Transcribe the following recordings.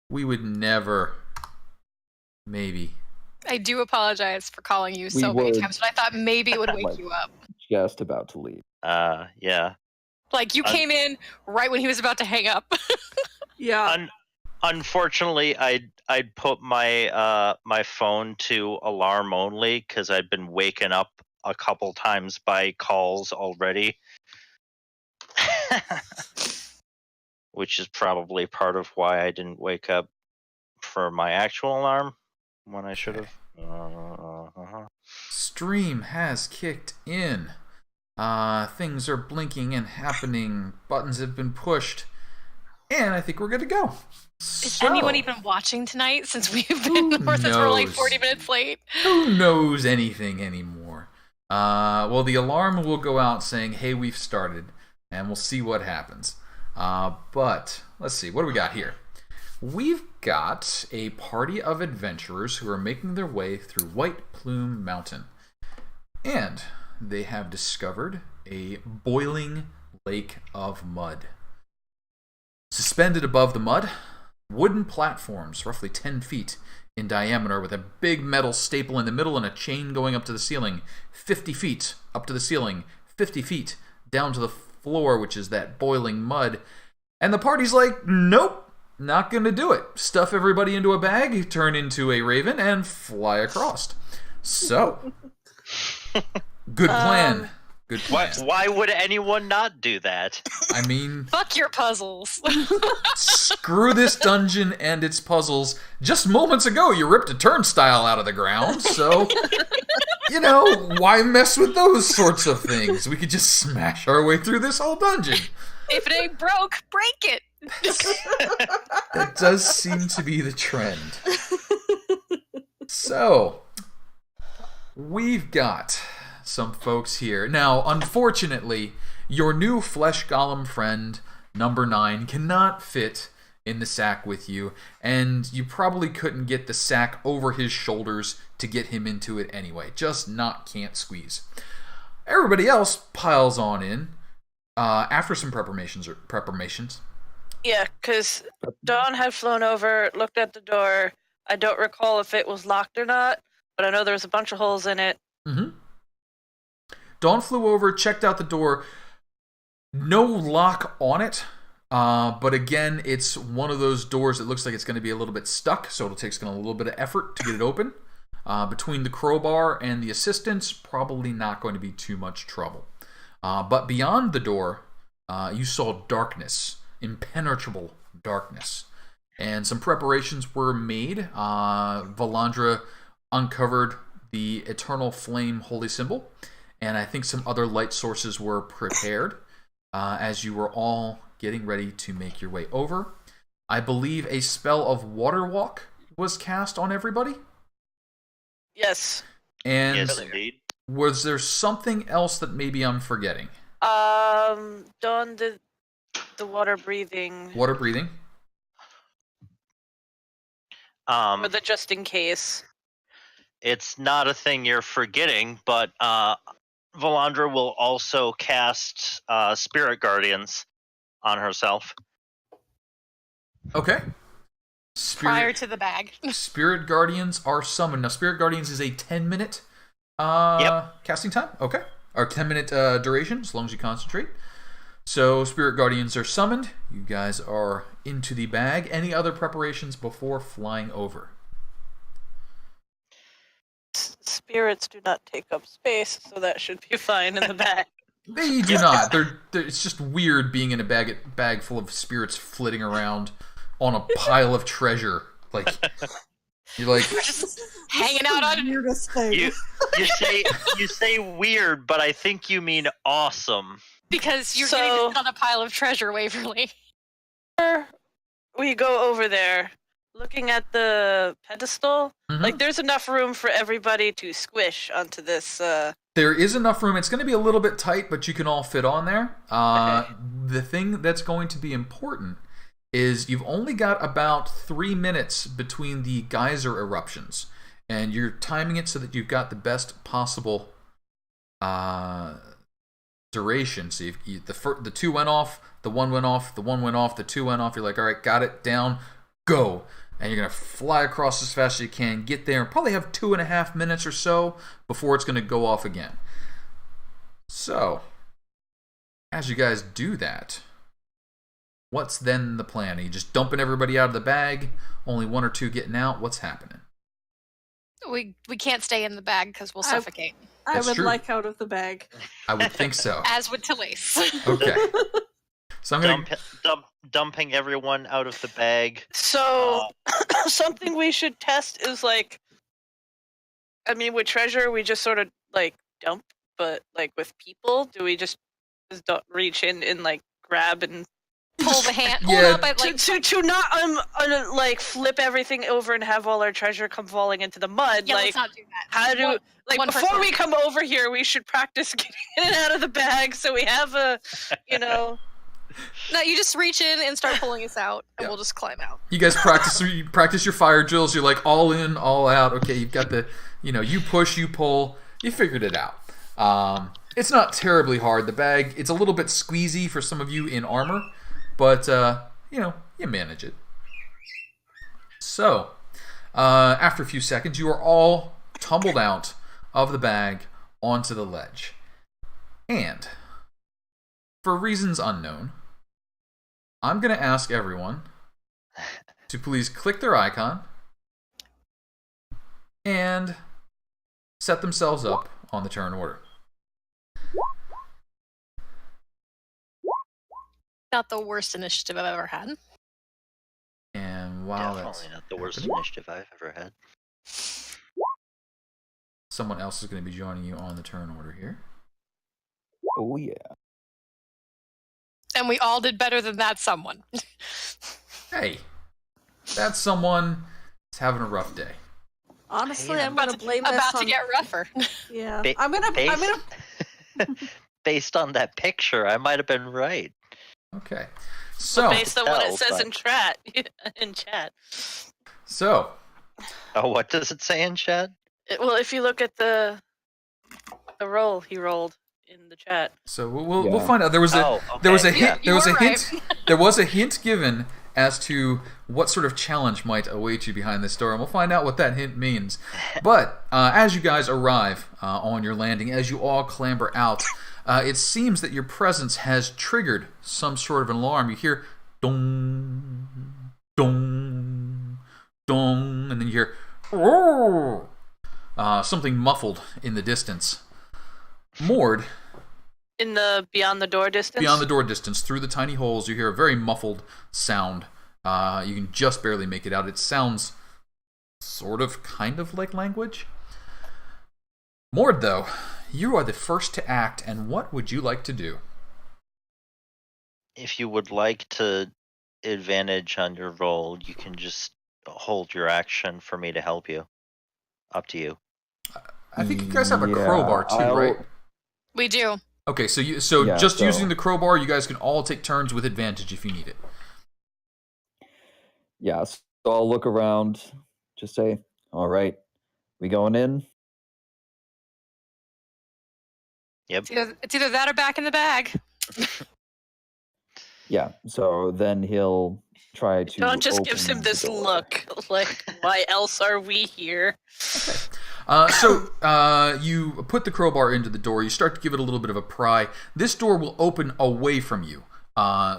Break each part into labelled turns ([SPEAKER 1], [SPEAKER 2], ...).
[SPEAKER 1] We would never. Maybe.
[SPEAKER 2] I do apologize for calling you
[SPEAKER 3] We
[SPEAKER 2] so many
[SPEAKER 3] would.
[SPEAKER 2] times, but I thought maybe it would wake you up.
[SPEAKER 3] Just about to leave.
[SPEAKER 4] Yeah.
[SPEAKER 2] Like, you came in right when he was about to hang up.
[SPEAKER 5] Yeah.
[SPEAKER 4] Unfortunately, I'd put my my phone to alarm only because I'd been waken up a couple times by calls already. Which is probably part of why I didn't wake up for my actual alarm when I should have.
[SPEAKER 1] Stream has kicked in. Things are blinking and happening. Buttons have been pushed. And I think we're good to go.
[SPEAKER 2] Is anyone even watching tonight since we've been since we're like 40 minutes late?
[SPEAKER 1] Who knows anything anymore? Well, the alarm will go out saying, hey, we've started. And we'll see what happens. But let's see. What do we got here? We've got a party of adventurers who are making their way through White Plume Mountain. And they have discovered a boiling lake of mud. Suspended above the mud, wooden platforms roughly 10 feet in diameter with a big metal staple in the middle and a chain going up to the ceiling. 50 feet up to the ceiling, 50 feet down to the floor, which is that boiling mud. And the party's like, nope, not gonna do it. Stuff everybody into a bag, turn into a raven, and fly across. So, good plan. Good plan.
[SPEAKER 4] Why would anyone not do that?
[SPEAKER 1] I mean,
[SPEAKER 2] fuck your puzzles.
[SPEAKER 1] Screw this dungeon and its puzzles. Just moments ago, you ripped a turnstile out of the ground, so, you know, why mess with those sorts of things? We could just smash our way through this whole dungeon.
[SPEAKER 2] If it ain't broke, break it.
[SPEAKER 1] That does seem to be the trend. So, we've got some folks here. Now, unfortunately, your new flesh golem friend, number 9, cannot fit in the sack with you, and you probably couldn't get the sack over his shoulders to get him into it anyway. Just can't squeeze. Everybody else piles on in after some preparations.
[SPEAKER 5] Yeah, because Dawn had flown over, looked at the door. I don't recall if it was locked or not, but I know there was a bunch of holes in it.
[SPEAKER 1] Mm-hmm. Dawn flew over, checked out the door. No lock on it, but again, it's one of those doors that looks like it's going to be a little bit stuck, so it'll take a little bit of effort to get it open. Between the crowbar and the assistants, probably not going to be too much trouble. But beyond the door, you saw darkness, impenetrable darkness. And some preparations were made. Valandra uncovered the Eternal Flame Holy Symbol. And I think some other light sources were prepared as you were all getting ready to make your way over. I believe a spell of Water Walk was cast on everybody.
[SPEAKER 5] Yes.
[SPEAKER 1] And
[SPEAKER 4] Yes, indeed.
[SPEAKER 1] was there something else that maybe I'm forgetting?
[SPEAKER 5] Dawn did the water breathing.
[SPEAKER 1] Water breathing.
[SPEAKER 5] For the just in case.
[SPEAKER 4] It's not a thing you're forgetting, but Valandra will also cast Spirit Guardians on herself.
[SPEAKER 1] Okay.
[SPEAKER 2] Prior to the bag.
[SPEAKER 1] Spirit Guardians are summoned. Now, Spirit Guardians is a 10-minute casting time. Okay. Or 10-minute duration, as long as you concentrate. So, Spirit Guardians are summoned. You guys are into the bag. Any other preparations before flying over?
[SPEAKER 5] Spirits do not take up space, so that should be fine in the bag.
[SPEAKER 1] They do not. It's just weird being in a bag full of spirits flitting around on a pile of treasure. Like, you're like
[SPEAKER 2] just hanging out on
[SPEAKER 6] weirdest thing.
[SPEAKER 4] You say weird, but I think you mean awesome.
[SPEAKER 2] because you're getting to sit on a pile of treasure, Waverly.
[SPEAKER 5] We go over there, looking at the pedestal.
[SPEAKER 1] Mm-hmm.
[SPEAKER 5] Like, there's enough room for everybody to squish onto this.
[SPEAKER 1] There is enough room. It's going to be a little bit tight, but you can all fit on there.
[SPEAKER 5] Okay.
[SPEAKER 1] The thing that's going to be important is you've only got about 3 minutes between the geyser eruptions, and you're timing it so that you've got the best possible duration. So the 2 went off, the 1 went off, the 1 went off, the 2 went off. You're like, all right, got it, down, go. and you're going to fly across as fast as you can, get there, and probably have 2.5 minutes or so before it's going to go off again. So, as you guys do that, what's then the plan? Are you just dumping everybody out of the bag? Only 1 or 2 getting out? What's happening?
[SPEAKER 2] We can't stay in the bag because we'll suffocate.
[SPEAKER 3] I would
[SPEAKER 1] true.
[SPEAKER 3] like out of the bag.
[SPEAKER 1] I would think so.
[SPEAKER 2] As would Telaise.
[SPEAKER 1] Okay. So I'm going to...
[SPEAKER 4] Dumping everyone out of the bag.
[SPEAKER 5] So, something we should test is like, I mean, with treasure, we just sort of like dump, but like with people, do we just don't reach in and like grab and
[SPEAKER 2] Pull the hand.
[SPEAKER 1] Yeah.
[SPEAKER 2] Pull up at, like,
[SPEAKER 5] to not like flip everything over and have all our treasure come falling into the mud?
[SPEAKER 2] yeah,
[SPEAKER 5] like,
[SPEAKER 2] let's not do that.
[SPEAKER 5] how do
[SPEAKER 2] One
[SPEAKER 5] before
[SPEAKER 2] person.
[SPEAKER 5] we come over here, we should practice getting in and out of the bag so we have a,
[SPEAKER 2] No, you just reach in and start pulling us out, and
[SPEAKER 1] Yeah.
[SPEAKER 2] we'll just climb out.
[SPEAKER 1] You guys practice your fire drills. You're like all in, all out. Okay, you've got the, you push, you pull. You figured it out. It's not terribly hard. The bag, it's a little bit squeezy for some of you in armor, but you manage it. So, after a few seconds, you are all tumbled out of the bag onto the ledge. And, for reasons unknown, I'm going to ask everyone to please click their icon and set themselves up on the turn order.
[SPEAKER 2] Not the worst initiative I've ever had.
[SPEAKER 1] And wow,
[SPEAKER 4] Definitely
[SPEAKER 1] that's
[SPEAKER 4] not the worst
[SPEAKER 1] happening.
[SPEAKER 4] initiative I've ever had.
[SPEAKER 1] Someone else is going to be joining you on the turn order here.
[SPEAKER 6] Oh, yeah.
[SPEAKER 2] And we all did better than that someone.
[SPEAKER 1] Hey, that someone is having a rough day.
[SPEAKER 3] Honestly,
[SPEAKER 4] Hey,
[SPEAKER 3] I'm gonna blame this
[SPEAKER 2] About
[SPEAKER 3] on.
[SPEAKER 2] to get rougher.
[SPEAKER 3] Yeah,
[SPEAKER 4] Ba-
[SPEAKER 3] I'm gonna.
[SPEAKER 4] Based on that picture, I might have been right.
[SPEAKER 1] Okay. So,
[SPEAKER 5] based on what it
[SPEAKER 4] tell,
[SPEAKER 5] says
[SPEAKER 4] but-
[SPEAKER 5] in chat. In chat.
[SPEAKER 1] so
[SPEAKER 4] Oh, what does it say in chat?
[SPEAKER 5] Well, if you look at the roll he rolled in the chat.
[SPEAKER 1] we'll
[SPEAKER 6] Yeah.
[SPEAKER 1] find out. There was a
[SPEAKER 4] Oh,
[SPEAKER 1] there was a
[SPEAKER 4] okay,
[SPEAKER 1] hint.
[SPEAKER 2] yeah.
[SPEAKER 1] There was
[SPEAKER 2] You
[SPEAKER 1] a
[SPEAKER 2] were
[SPEAKER 1] hint. There was a hint given as to what sort of challenge might await you behind this door, and we'll find out what that hint means. But as you guys arrive on your landing, as you all clamber out, it seems that your presence has triggered some sort of an alarm. You hear dong, dong, dong, and then you hear "Roar!" Something muffled in the distance. Mord,
[SPEAKER 5] In the beyond the door distance.
[SPEAKER 1] beyond the door distance, through the tiny holes, you hear a very muffled sound. You can just barely make it out. It sounds sort of, kind of like language. Mord, though, you are the first to act, and what would you like to do?
[SPEAKER 4] If you would like to advantage on your roll, you can just hold your action for me to help you. Up to you.
[SPEAKER 1] I think you guys have a
[SPEAKER 6] Yeah,
[SPEAKER 1] crowbar too, right?
[SPEAKER 2] We do.
[SPEAKER 1] Okay, so
[SPEAKER 6] Yeah,
[SPEAKER 1] just
[SPEAKER 6] so-
[SPEAKER 1] using the crowbar, you guys can all take turns with advantage if you need it.
[SPEAKER 6] Yeah, so I'll look around, just say, all right, we going in?
[SPEAKER 4] Yep.
[SPEAKER 2] It's either that or back in the bag.
[SPEAKER 6] Yeah, so then he'll try to.
[SPEAKER 5] Don just gives
[SPEAKER 6] open
[SPEAKER 5] him
[SPEAKER 6] the
[SPEAKER 5] this
[SPEAKER 6] door.
[SPEAKER 5] look, like, why else are we here?
[SPEAKER 1] You put the crowbar into the door. You start to give it a little bit of a pry. This door will open away from you.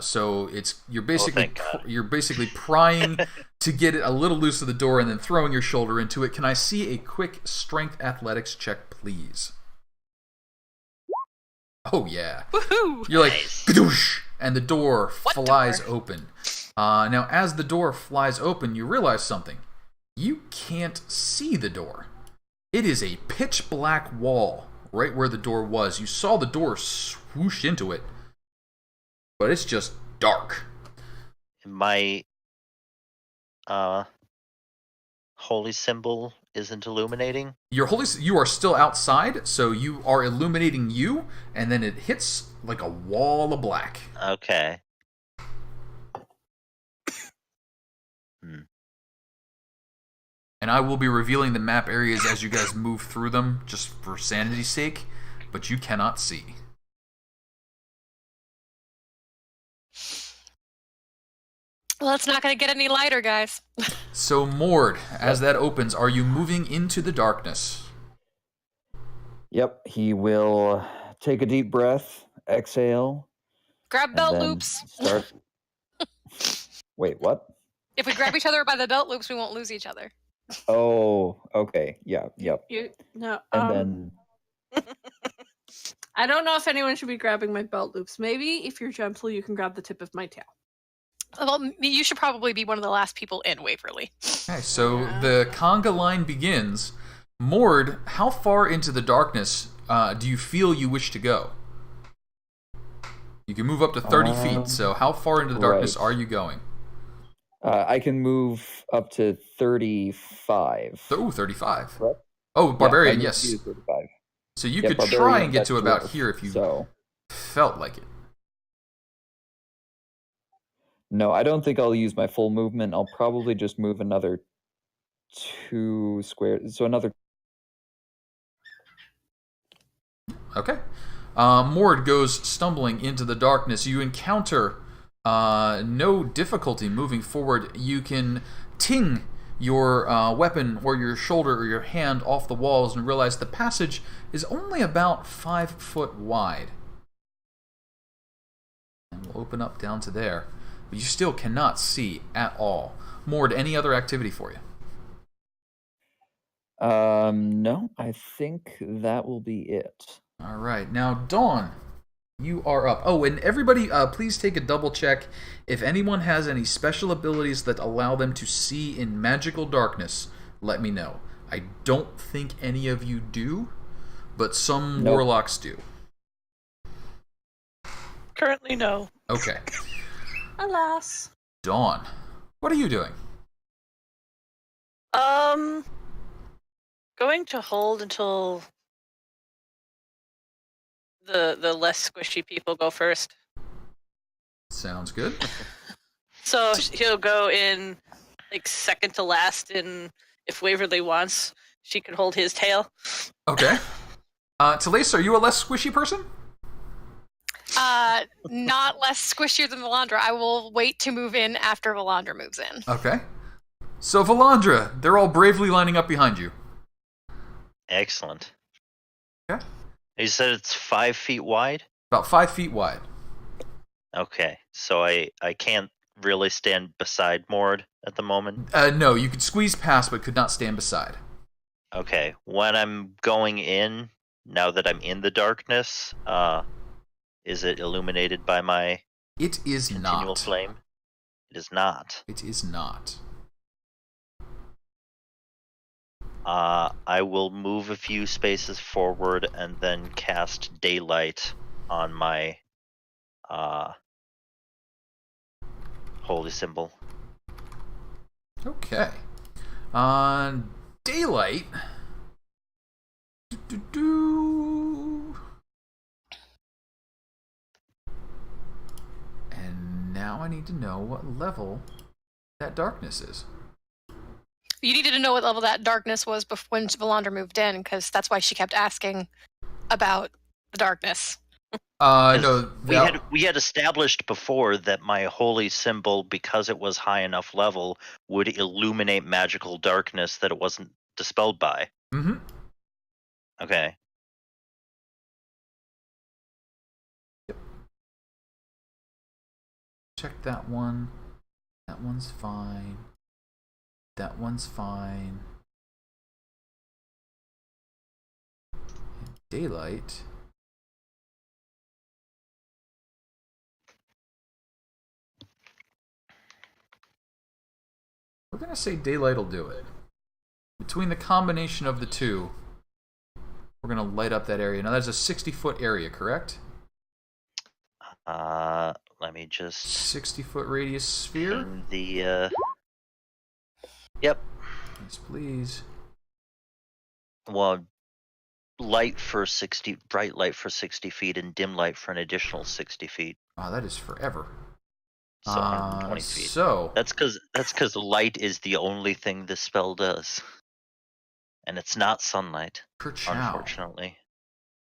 [SPEAKER 1] So you're basically
[SPEAKER 4] thank God.
[SPEAKER 1] you're basically prying to get it a little loose of the door and then throwing your shoulder into it. Can I see a quick strength athletics check, please? Oh yeah.
[SPEAKER 2] Woohoo!
[SPEAKER 1] You're like,
[SPEAKER 4] Nice.
[SPEAKER 1] "Kadoosh," and the door
[SPEAKER 2] What
[SPEAKER 1] flies
[SPEAKER 2] door?
[SPEAKER 1] open. Now, as the door flies open, you realize something. You can't see the door. It is a pitch black wall right where the door was. You saw the door swoosh into it, but it's just dark.
[SPEAKER 4] My holy symbol isn't illuminating.
[SPEAKER 1] You are still outside, so you are illuminating you, and then it hits like a wall of black.
[SPEAKER 4] Okay.
[SPEAKER 1] And I will be revealing the map areas as you guys move through them, just for sanity's sake, but you cannot see.
[SPEAKER 2] Well, it's not going to get any lighter, guys.
[SPEAKER 1] So, Mord, as that opens, are you moving into the darkness?
[SPEAKER 6] Yep, he will take a deep breath, exhale,
[SPEAKER 2] Grab
[SPEAKER 6] and
[SPEAKER 2] belt
[SPEAKER 6] then
[SPEAKER 2] loops.
[SPEAKER 6] start. Wait, what?
[SPEAKER 2] If we grab each other by the belt loops, we won't lose each other.
[SPEAKER 6] Oh, okay. Yeah, yep.
[SPEAKER 3] No.
[SPEAKER 6] And then
[SPEAKER 3] I don't know if anyone should be grabbing my belt loops. Maybe if you're gentle, you can grab the tip of my tail.
[SPEAKER 2] Well, you should probably be one of the last people in Waverly.
[SPEAKER 1] Okay, so the conga line begins. Mord, how far into the darkness do you feel you wish to go? You can move up to 30 feet, so how far into the darkness are you going?
[SPEAKER 6] I can move up to 35.
[SPEAKER 1] Oh, 35.
[SPEAKER 6] Correct?
[SPEAKER 1] Oh, Barbarian,
[SPEAKER 6] my
[SPEAKER 1] yes.
[SPEAKER 6] movement speed is 35.
[SPEAKER 1] So you
[SPEAKER 6] Yeah,
[SPEAKER 1] could
[SPEAKER 6] Barbarian,
[SPEAKER 1] try and get
[SPEAKER 6] that's
[SPEAKER 1] to about
[SPEAKER 6] dwarf,
[SPEAKER 1] here if you
[SPEAKER 6] So,
[SPEAKER 1] felt like it.
[SPEAKER 6] no, I don't think I'll use my full movement. I'll probably just move another 2 squares. So another.
[SPEAKER 1] Okay. Mord goes stumbling into the darkness. You encounter no difficulty moving forward. You can ting your weapon or your shoulder or your hand off the walls and realize the passage is only about 5 foot wide. And we'll open up down to there. But you still cannot see at all. Mord, any other activity for you?
[SPEAKER 6] No, I think that will be it.
[SPEAKER 1] All right. Now, Dawn, you are up. Oh, and everybody, please take a double check. If anyone has any special abilities that allow them to see in magical darkness, let me know. I don't think any of you do, but some
[SPEAKER 6] Nope.
[SPEAKER 1] warlocks do.
[SPEAKER 5] Currently, no.
[SPEAKER 1] Okay.
[SPEAKER 3] Alas.
[SPEAKER 1] Dawn, what are you doing?
[SPEAKER 5] Going to hold until the less squishy people go first.
[SPEAKER 1] Sounds good.
[SPEAKER 5] So he'll go in like second to last, and if Waverly wants, she can hold his tail.
[SPEAKER 1] Okay. Telaise, are you a less squishy person?
[SPEAKER 2] Not less squishier than Valandra. I will wait to move in after Valandra moves in.
[SPEAKER 1] Okay. So, Valandra, they're all bravely lining up behind you.
[SPEAKER 4] Excellent.
[SPEAKER 1] Okay.
[SPEAKER 4] You said it's 5 feet wide?
[SPEAKER 1] About 5 feet wide.
[SPEAKER 4] Okay, so I can't really stand beside Mord at the moment?
[SPEAKER 1] No, you could squeeze past, but could not stand beside.
[SPEAKER 4] Okay, when I'm going in, now that I'm in the darkness, is it illuminated by my
[SPEAKER 1] It is
[SPEAKER 4] continual
[SPEAKER 1] not.
[SPEAKER 4] flame? It is not.
[SPEAKER 1] It is not.
[SPEAKER 4] I will move a few spaces forward and then cast daylight on my holy symbol.
[SPEAKER 1] Okay. Daylight. Do-do-do. And now I need to know what level that darkness is.
[SPEAKER 2] You needed to know what level that darkness was when Valandra moved in, because that's why she kept asking about the darkness.
[SPEAKER 1] No,
[SPEAKER 4] We had established before that my holy symbol, because it was high enough level, would illuminate magical darkness that it wasn't dispelled by.
[SPEAKER 1] Mm-hmm.
[SPEAKER 4] Okay.
[SPEAKER 1] Check that one. That one's fine. That one's fine. And daylight. We're gonna say daylight will do it. Between the combination of the two, we're gonna light up that area. Now that's a 60-foot area, correct?
[SPEAKER 4] Let me just
[SPEAKER 1] 60-foot radius sphere.
[SPEAKER 4] pin the Yep.
[SPEAKER 1] Yes, please.
[SPEAKER 4] Well, bright light for 60 feet, and dim light for an additional 60 feet.
[SPEAKER 1] Oh, that is forever.
[SPEAKER 4] So 120 feet.
[SPEAKER 1] So
[SPEAKER 4] That's because light is the only thing this spell does, and it's not sunlight,
[SPEAKER 1] Ka-chow.
[SPEAKER 4] unfortunately.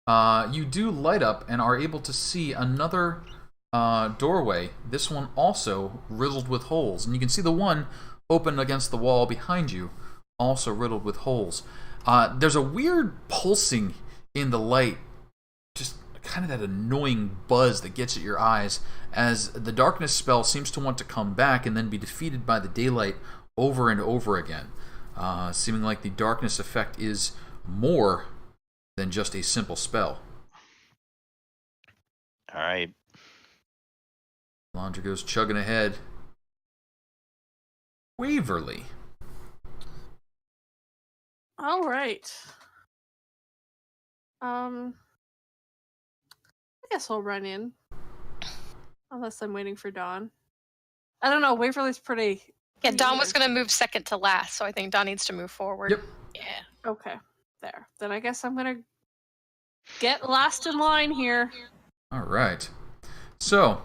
[SPEAKER 1] You do light up and are able to see another doorway. This one also riddled with holes. And you can see the one open against the wall behind you, also riddled with holes. There's a weird pulsing in the light, just kind of that annoying buzz that gets at your eyes as the darkness spell seems to want to come back and then be defeated by the daylight over and over again, seeming like the darkness effect is more than just a simple spell.
[SPEAKER 4] All right.
[SPEAKER 1] Valandra goes chugging ahead. Waverly.
[SPEAKER 3] All right. I guess I'll run in. Unless I'm waiting for Dawn. I don't know. Waverly's pretty.
[SPEAKER 2] Yeah, Dawn was going to move second to last, so I think Dawn needs to move forward.
[SPEAKER 1] Yep.
[SPEAKER 2] Yeah.
[SPEAKER 3] Okay. There. Then I guess I'm going to get last in line here.
[SPEAKER 1] All right. So,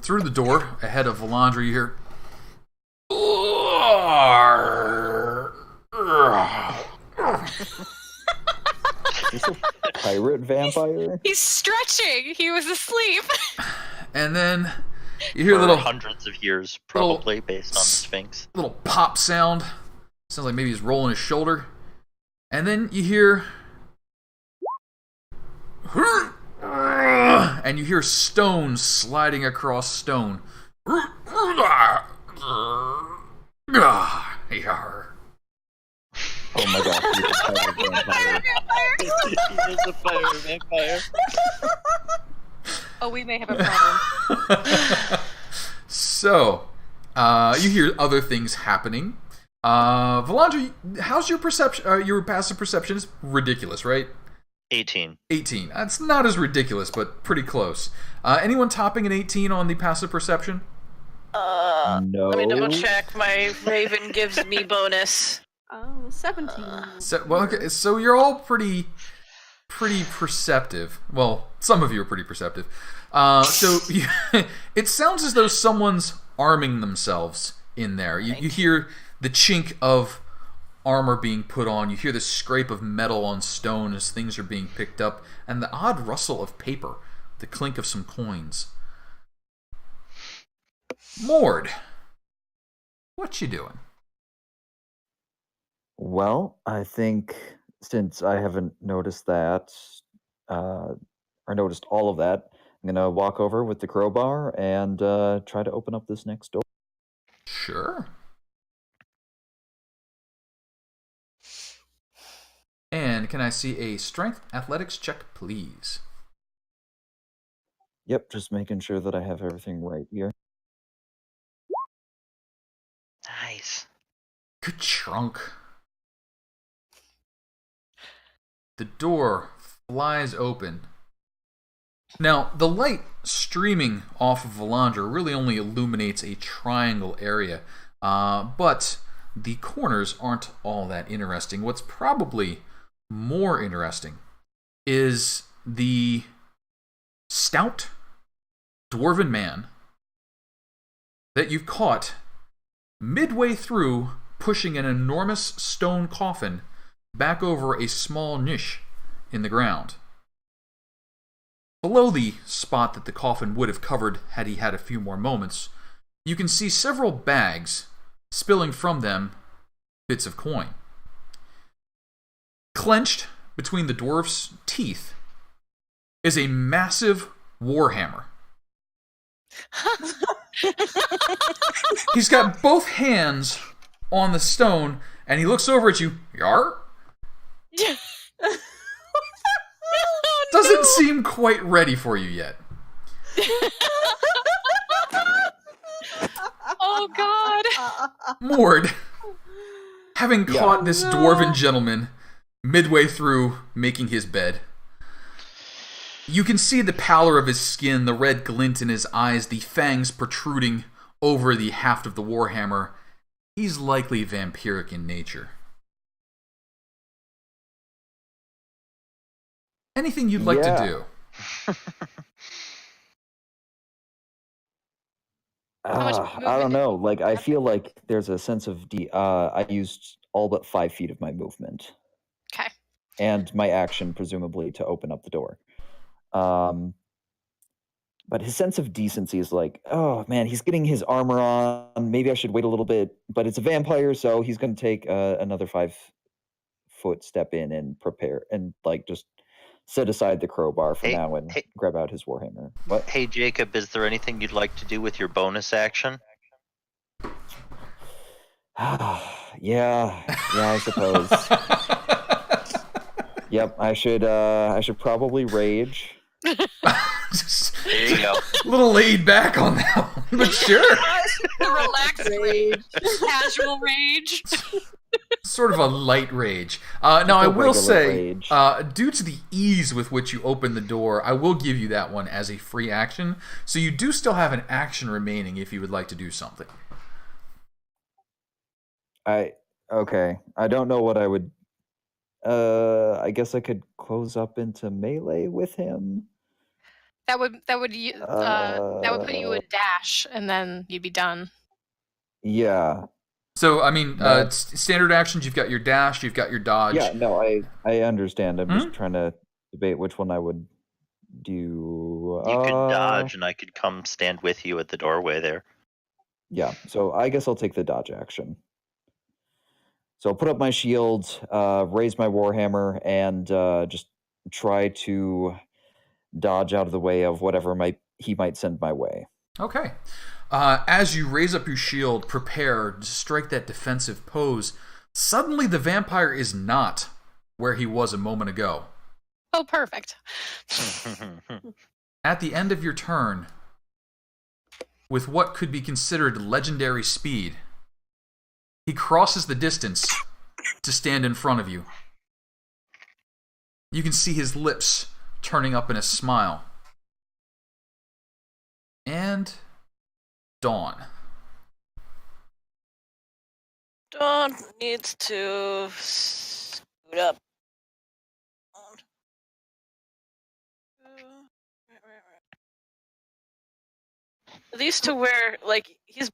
[SPEAKER 1] through the door, ahead of Valandra, you hear...
[SPEAKER 6] Is this a pirate vampire?
[SPEAKER 2] He's stretching. He was asleep.
[SPEAKER 1] And then you hear a
[SPEAKER 4] For
[SPEAKER 1] little
[SPEAKER 4] hundreds of years, probably, based on the Sphinx.
[SPEAKER 1] little pop sound. Sounds like maybe he's rolling his shoulder. And then you hear... And you hear stone sliding across stone.
[SPEAKER 6] Oh my god, he's a pirate vampire.
[SPEAKER 4] He is a fire vampire.
[SPEAKER 2] Oh, we may have a problem.
[SPEAKER 1] So, you hear other things happening. Valandra, how's your perception? Your passive perception is ridiculous, right?
[SPEAKER 4] 18.
[SPEAKER 1] 18. That's not as ridiculous, but pretty close. Anyone topping an 18 on the passive perception?
[SPEAKER 6] No.
[SPEAKER 5] Let me double check. My Raven gives me bonus.
[SPEAKER 3] Oh, 17.
[SPEAKER 1] Okay, so you're all pretty perceptive. Well, some of you are pretty perceptive. It sounds as though someone's arming themselves in there. You hear the chink of armor being put on. You hear the scrape of metal on stone as things are being picked up, and the odd rustle of paper, the clink of some coins. Mord, what you doing?
[SPEAKER 6] Well, I think since I haven't noticed that, or noticed all of that, I'm gonna walk over with the crowbar and try to open up this next door.
[SPEAKER 1] Sure. And can I see a strength athletics check, please?
[SPEAKER 6] Yep, just making sure that I have everything right here.
[SPEAKER 4] Nice.
[SPEAKER 1] Good chunk. The door flies open. Now, the light streaming off of Valandra really only illuminates a triangle area, but the corners aren't all that interesting. What's probably more interesting is the stout dwarven man that you've caught midway through pushing an enormous stone coffin back over a small niche in the ground. Below the spot that the coffin would have covered had he had a few more moments, you can see several bags spilling from them bits of coin. Clenched between the dwarf's teeth is a massive warhammer. He's got both hands on the stone, and he looks over at you. Yar? Doesn't seem quite ready for you yet.
[SPEAKER 2] Oh, God.
[SPEAKER 1] Mord, having caught this dwarven gentleman midway through making his bed, you can see the pallor of his skin, the red glint in his eyes, the fangs protruding over the haft of the warhammer. He's likely vampiric in nature. Anything you'd like to do?
[SPEAKER 6] I don't know. Like, I feel like there's a sense of I used all but 5 feet of my movement.
[SPEAKER 2] Okay.
[SPEAKER 6] And my action, presumably, to open up the door. But his sense of decency is like, oh man, he's getting his armor on. Maybe I should wait a little bit. But it's a vampire, so he's going to take another 5-foot step in and prepare and like just set aside the crowbar for now and grab out his warhammer. What?
[SPEAKER 4] Hey Jacob, is there anything you'd like to do with your bonus action?
[SPEAKER 6] yeah, I suppose. Yep, I should probably rage.
[SPEAKER 4] There you go.
[SPEAKER 1] A little laid back on that one, but sure.
[SPEAKER 2] Relaxed rage. Casual rage.
[SPEAKER 1] Sort of a light rage. Now, I will say,
[SPEAKER 6] rage.
[SPEAKER 1] due to the ease with which you open the door, I will give you that one as a free action. So you do still have an action remaining if you would like to do something.
[SPEAKER 6] Okay. I don't know what I would. I guess I could close up into melee with him.
[SPEAKER 2] That would put you a dash, and then you'd be done.
[SPEAKER 6] Yeah.
[SPEAKER 1] So, I mean, standard actions, you've got your dash, you've got your dodge.
[SPEAKER 6] Yeah, no, I understand. I'm just trying to debate which one I would do.
[SPEAKER 4] You could dodge, and I could come stand with you at the doorway there.
[SPEAKER 6] Yeah, so I guess I'll take the dodge action. So I'll put up my shield, raise my warhammer, and just try to dodge out of the way of whatever he might send my way.
[SPEAKER 1] Okay. As you raise up your shield, prepare to strike that defensive pose, suddenly the vampire is not where he was a moment ago.
[SPEAKER 2] Oh, perfect.
[SPEAKER 1] At the end of your turn, with what could be considered legendary speed, he crosses the distance to stand in front of you. You can see his lips turning up in a smile. And Dawn.
[SPEAKER 5] Dawn needs to scoot up. At least to where, like, he's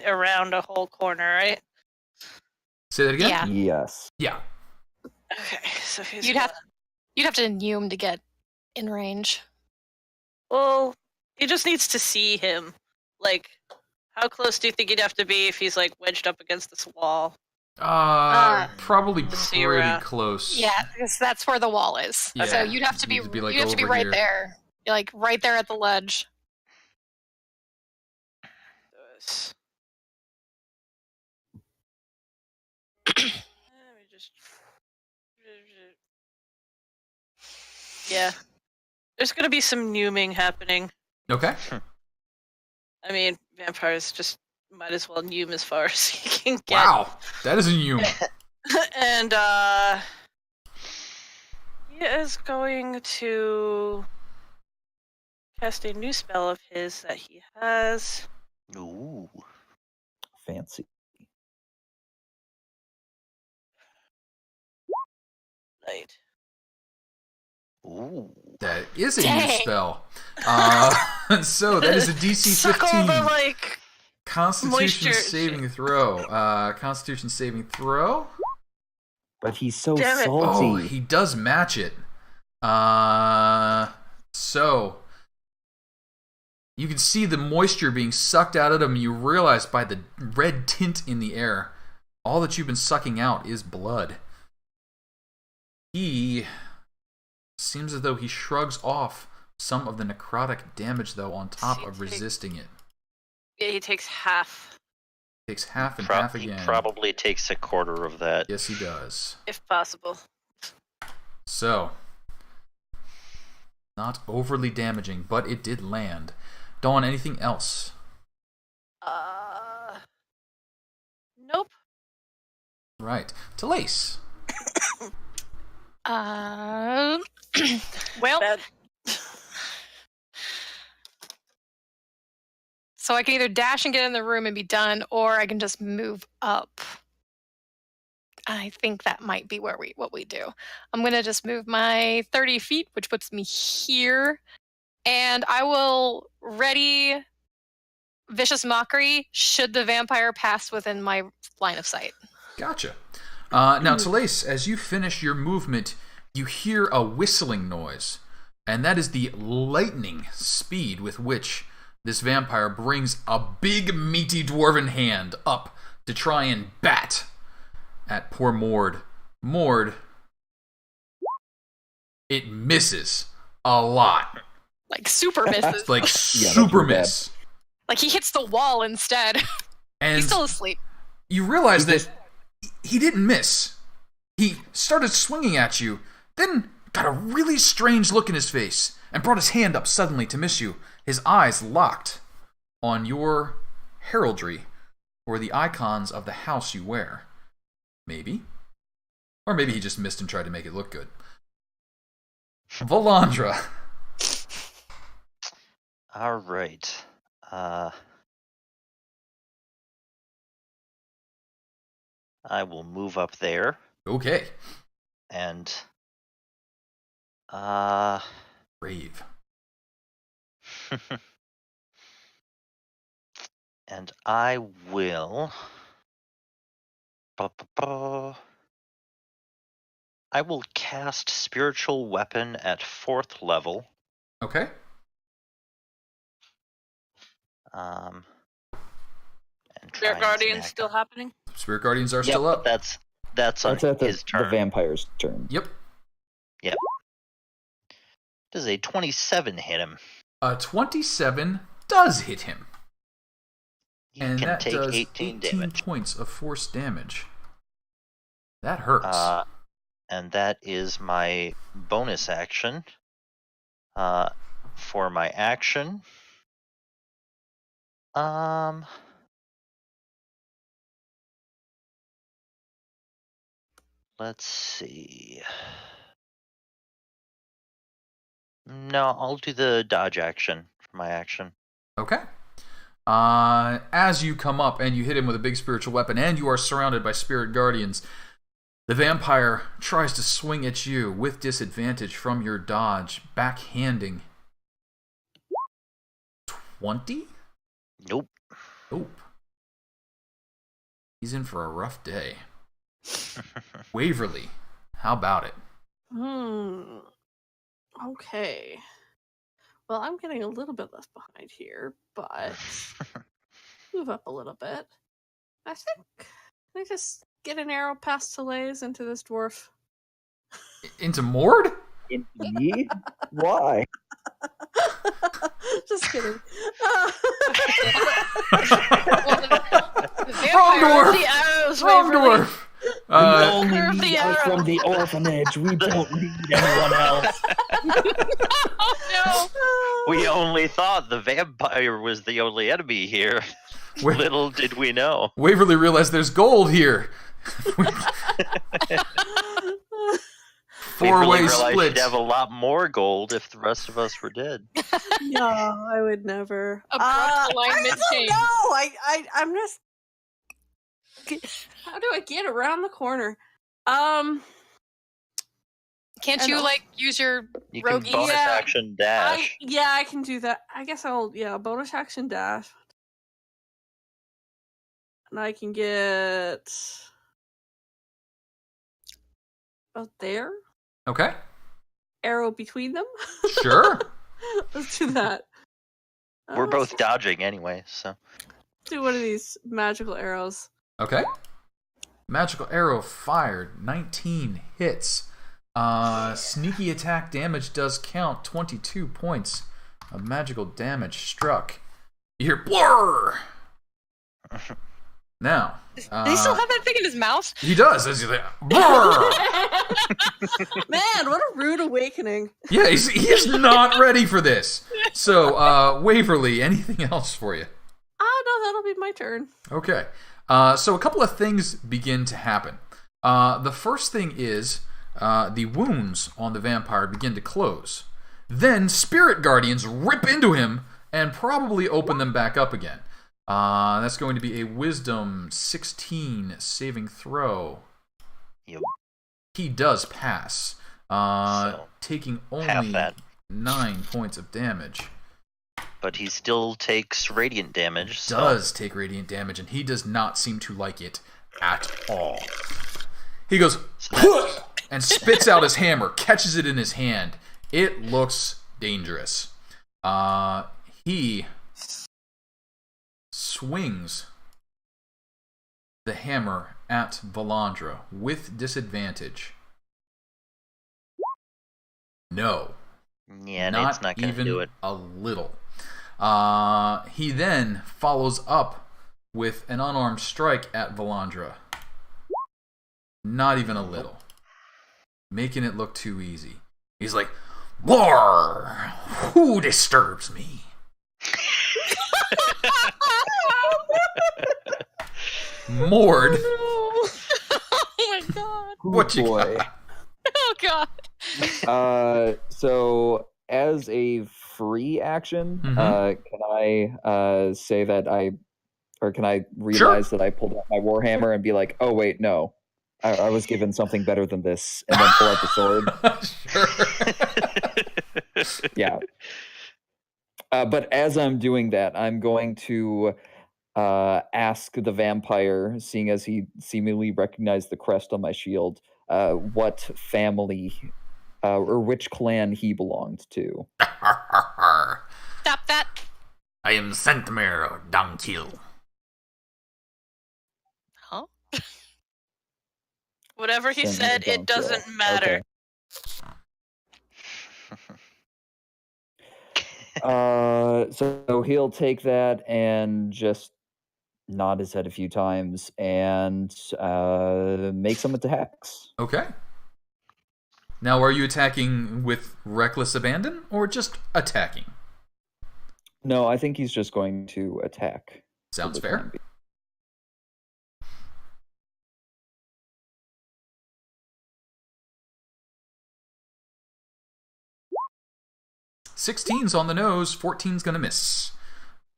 [SPEAKER 5] around a whole corner, right?
[SPEAKER 1] Say that again?
[SPEAKER 2] Yeah.
[SPEAKER 6] Yes.
[SPEAKER 1] Yeah.
[SPEAKER 5] Okay, so
[SPEAKER 2] You'd have to inhume to get in range.
[SPEAKER 5] Well, he just needs to see him. Like, how close do you think he'd have to be if he's, like, wedged up against this wall?
[SPEAKER 1] Probably pretty
[SPEAKER 5] Zero.
[SPEAKER 1] close.
[SPEAKER 2] Yeah, because that's where the wall is.
[SPEAKER 1] Yeah.
[SPEAKER 2] So you'd have to be,
[SPEAKER 1] You'd be, like,
[SPEAKER 2] you'd have to be
[SPEAKER 1] over
[SPEAKER 2] right
[SPEAKER 1] here.
[SPEAKER 2] there. You're, like, right there at the ledge.
[SPEAKER 5] Yeah. There's gonna be some numing happening.
[SPEAKER 1] Okay.
[SPEAKER 5] I mean, vampires just might as well nume as far as he can get.
[SPEAKER 1] Wow. That is a new.
[SPEAKER 5] And, he is going to cast a new spell of his that he has.
[SPEAKER 4] Ooh.
[SPEAKER 6] Fancy.
[SPEAKER 5] Right.
[SPEAKER 4] Ooh.
[SPEAKER 1] That is a new
[SPEAKER 2] Dang.
[SPEAKER 1] spell. So that is a DC
[SPEAKER 5] Suck all
[SPEAKER 1] 15
[SPEAKER 5] the, like,
[SPEAKER 1] Constitution
[SPEAKER 5] moisture.
[SPEAKER 1] saving throw. Constitution saving throw.
[SPEAKER 6] But he's so
[SPEAKER 5] Damn it.
[SPEAKER 6] salty.
[SPEAKER 1] Oh, he does match it. So you can see the moisture being sucked out of him. You realize by the red tint in the air, all that you've been sucking out is blood. He seems as though he shrugs off some of the necrotic damage, though, on top of resisting it.
[SPEAKER 5] Yeah, he takes half,
[SPEAKER 1] Takes half and half
[SPEAKER 4] He
[SPEAKER 1] again.
[SPEAKER 4] probably takes a quarter of that.
[SPEAKER 1] Yes, he does.
[SPEAKER 5] if possible.
[SPEAKER 1] So, not overly damaging, but it did land. Dawn, anything else?
[SPEAKER 5] Nope.
[SPEAKER 1] Right. Telaise.
[SPEAKER 2] Well,
[SPEAKER 5] Bad.
[SPEAKER 2] so I can either dash and get in the room and be done, or I can just move up. I think that might be what we do. I'm gonna just move my 30 feet, which puts me here, and I will ready Vicious Mockery should the vampire pass within my line of sight.
[SPEAKER 1] Gotcha. Now, Telaise, as you finish your movement, you hear a whistling noise And that is the lightning speed with which this vampire brings a big, meaty dwarven hand up to try and bat at poor Mord. Mord, it misses a lot.
[SPEAKER 2] Like super misses.
[SPEAKER 1] Like super miss.
[SPEAKER 2] Like he hits the wall instead.
[SPEAKER 1] And
[SPEAKER 2] he's still asleep.
[SPEAKER 1] You realize that he didn't miss. He started swinging at you, then got a really strange look in his face and brought his hand up suddenly to miss you. His eyes locked on your heraldry or the icons of the house you wear. Maybe. Or maybe he just missed and tried to make it look good. Valandra.
[SPEAKER 4] All right. I will move up there.
[SPEAKER 1] Okay.
[SPEAKER 4] And
[SPEAKER 1] brave.
[SPEAKER 4] And I will I will cast Spiritual Weapon at 4th level.
[SPEAKER 1] Okay.
[SPEAKER 4] And
[SPEAKER 5] Spirit Guardian's still happening?
[SPEAKER 1] Spirit Guardians are still up.
[SPEAKER 4] That's on
[SPEAKER 6] at
[SPEAKER 4] his turn.
[SPEAKER 6] the vampire's turn.
[SPEAKER 1] Yep.
[SPEAKER 4] Does a 27 hit him?
[SPEAKER 1] A 27 does hit him.
[SPEAKER 4] He
[SPEAKER 1] And
[SPEAKER 4] can
[SPEAKER 1] that
[SPEAKER 4] take
[SPEAKER 1] does
[SPEAKER 4] 18
[SPEAKER 1] 18
[SPEAKER 4] damage.
[SPEAKER 1] points of force damage. That hurts.
[SPEAKER 4] And that is my bonus action. For my action, let's see. No, I'll do the dodge action for my action.
[SPEAKER 1] Okay. As you come up and you hit him with a big spiritual weapon and you are surrounded by spirit guardians, the vampire tries to swing at you with disadvantage from your dodge, backhanding. 20?
[SPEAKER 4] Nope.
[SPEAKER 1] Nope. He's in for a rough day. Waverly, how about it?
[SPEAKER 3] Okay. Well, I'm getting a little bit left behind here, but move up a little bit. I think I just get an arrow past Telaise into this dwarf.
[SPEAKER 1] Into Mord?
[SPEAKER 6] Indeed? Why?
[SPEAKER 3] Just kidding.
[SPEAKER 1] Wrong dwarf!
[SPEAKER 5] The arrows,
[SPEAKER 1] Wrong
[SPEAKER 5] Waverly.
[SPEAKER 1] dwarf!
[SPEAKER 6] We only
[SPEAKER 5] curve
[SPEAKER 6] need
[SPEAKER 5] the
[SPEAKER 6] us
[SPEAKER 5] arrow.
[SPEAKER 6] from the orphanage. We don't need anyone else.
[SPEAKER 2] Oh
[SPEAKER 4] We only thought the vampire was the only enemy here. Little did we know.
[SPEAKER 1] Waverly realized there's gold here.
[SPEAKER 4] We really
[SPEAKER 1] Four-way
[SPEAKER 4] realized
[SPEAKER 1] split.
[SPEAKER 4] she'd have a lot more gold if the rest of us were dead.
[SPEAKER 3] No, I would never.
[SPEAKER 2] Abrupt alignment
[SPEAKER 3] I
[SPEAKER 2] change.
[SPEAKER 3] don't know. I'm just. How do I get around the corner?
[SPEAKER 2] Can't
[SPEAKER 3] I
[SPEAKER 2] you
[SPEAKER 3] know.
[SPEAKER 2] like use your
[SPEAKER 4] You can
[SPEAKER 2] roguey?
[SPEAKER 4] bonus action dash.
[SPEAKER 3] I can do that. I guess I'll bonus action dash, and I can get about there.
[SPEAKER 1] Okay,
[SPEAKER 3] Arrow between them.
[SPEAKER 1] sure.
[SPEAKER 3] Let's do that.
[SPEAKER 4] We're
[SPEAKER 3] Let's
[SPEAKER 4] both dodging anyway, so.
[SPEAKER 3] do one of these magical arrows.
[SPEAKER 1] Okay. Magical arrow fired. 19 hits. Sneaky attack damage does count. 22 points of magical damage struck. You hear blur. Now,
[SPEAKER 2] Does he still have that thing in his mouth?
[SPEAKER 1] he does. As you like, blur.
[SPEAKER 3] Man, what a rude awakening.
[SPEAKER 1] Yeah, he is not ready for this. So, Waverly, anything else for you?
[SPEAKER 3] No, that'll be my turn.
[SPEAKER 1] Okay. So a couple of things begin to happen. The first thing is the wounds on the vampire begin to close. Then spirit guardians rip into him and probably open them back up again. That's going to be a wisdom 16 saving throw.
[SPEAKER 4] Yep.
[SPEAKER 1] He does pass, taking
[SPEAKER 4] half
[SPEAKER 1] only
[SPEAKER 4] that.
[SPEAKER 1] 9 points of damage.
[SPEAKER 4] But he still takes radiant damage. So.
[SPEAKER 1] Does take radiant damage, and he does not seem to like it at all. He goes and spits out his hammer, catches it in his hand, It looks dangerous. He swings the hammer at Valandra with disadvantage. No.
[SPEAKER 4] Yeah, Nate's not going to do it.
[SPEAKER 1] A little. He then follows up with an unarmed strike at Valandra. Not even a little. Making it look too easy. He's like, "War! Who disturbs me?" Mord.
[SPEAKER 2] Oh my god.
[SPEAKER 1] What you
[SPEAKER 6] boy.
[SPEAKER 1] got?
[SPEAKER 2] Oh god.
[SPEAKER 6] So as a free action,
[SPEAKER 1] Mhm.
[SPEAKER 6] can I say that can I realize that I pulled out my warhammer and be like, oh wait, no, I was given something better than this, and then pull out the sword?
[SPEAKER 1] Sure.
[SPEAKER 6] Yeah. But as I'm doing that, I'm going to ask the vampire, seeing as he seemingly recognized the crest on my shield, what family or which clan he belonged to.
[SPEAKER 2] Stop that.
[SPEAKER 1] I am Centimere Donkil.
[SPEAKER 2] Huh?
[SPEAKER 5] Whatever he
[SPEAKER 6] Send me
[SPEAKER 5] said,
[SPEAKER 6] the
[SPEAKER 5] it doesn't
[SPEAKER 6] donkey.
[SPEAKER 5] matter.
[SPEAKER 6] So he'll take that and just nod his head a few times and make some attacks.
[SPEAKER 1] Okay. Now, are you attacking with reckless abandon or just attacking?
[SPEAKER 6] No, I think he's just going to attack.
[SPEAKER 1] Sounds
[SPEAKER 6] for the
[SPEAKER 1] fair.
[SPEAKER 6] time being.
[SPEAKER 1] 16's on the nose, 14's gonna miss.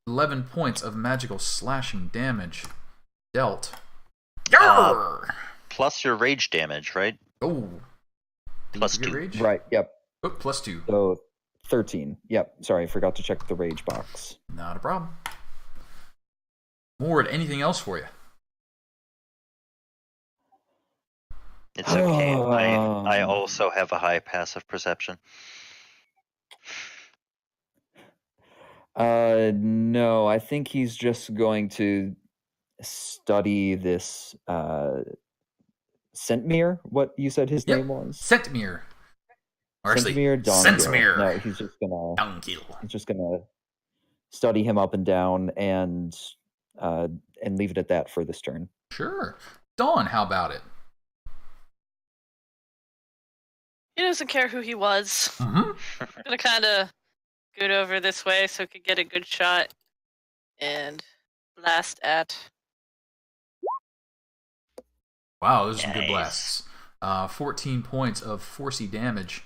[SPEAKER 1] 11 points of magical slashing damage dealt. Yarr!
[SPEAKER 4] Plus your rage damage, right?
[SPEAKER 1] Oh. Did
[SPEAKER 4] Plus
[SPEAKER 1] you get
[SPEAKER 4] 2.
[SPEAKER 1] rage?
[SPEAKER 6] Right, yep.
[SPEAKER 1] Oh, plus 2.
[SPEAKER 6] So 13. Yep, sorry, I forgot to check the rage box.
[SPEAKER 1] Not a problem. Mord, anything else for you?
[SPEAKER 4] It's okay. I also have a high passive perception.
[SPEAKER 6] No, I think he's just going to study this Centimere, what you said his
[SPEAKER 1] Yep.
[SPEAKER 6] name was?
[SPEAKER 1] Centimere. Or actually,
[SPEAKER 6] Centimere Donkil.
[SPEAKER 1] Centimere.
[SPEAKER 6] No, he's just gonna study him up and down and leave it at that for this turn.
[SPEAKER 1] Sure. Dawn, how about it?
[SPEAKER 5] He doesn't care who he was.
[SPEAKER 1] Mm-hmm.
[SPEAKER 5] I'm gonna kind of scoot over this way so I could get a good shot and blast at.
[SPEAKER 1] Wow, those are some good
[SPEAKER 4] Nice.
[SPEAKER 1] blasts. 14 points of forcey damage.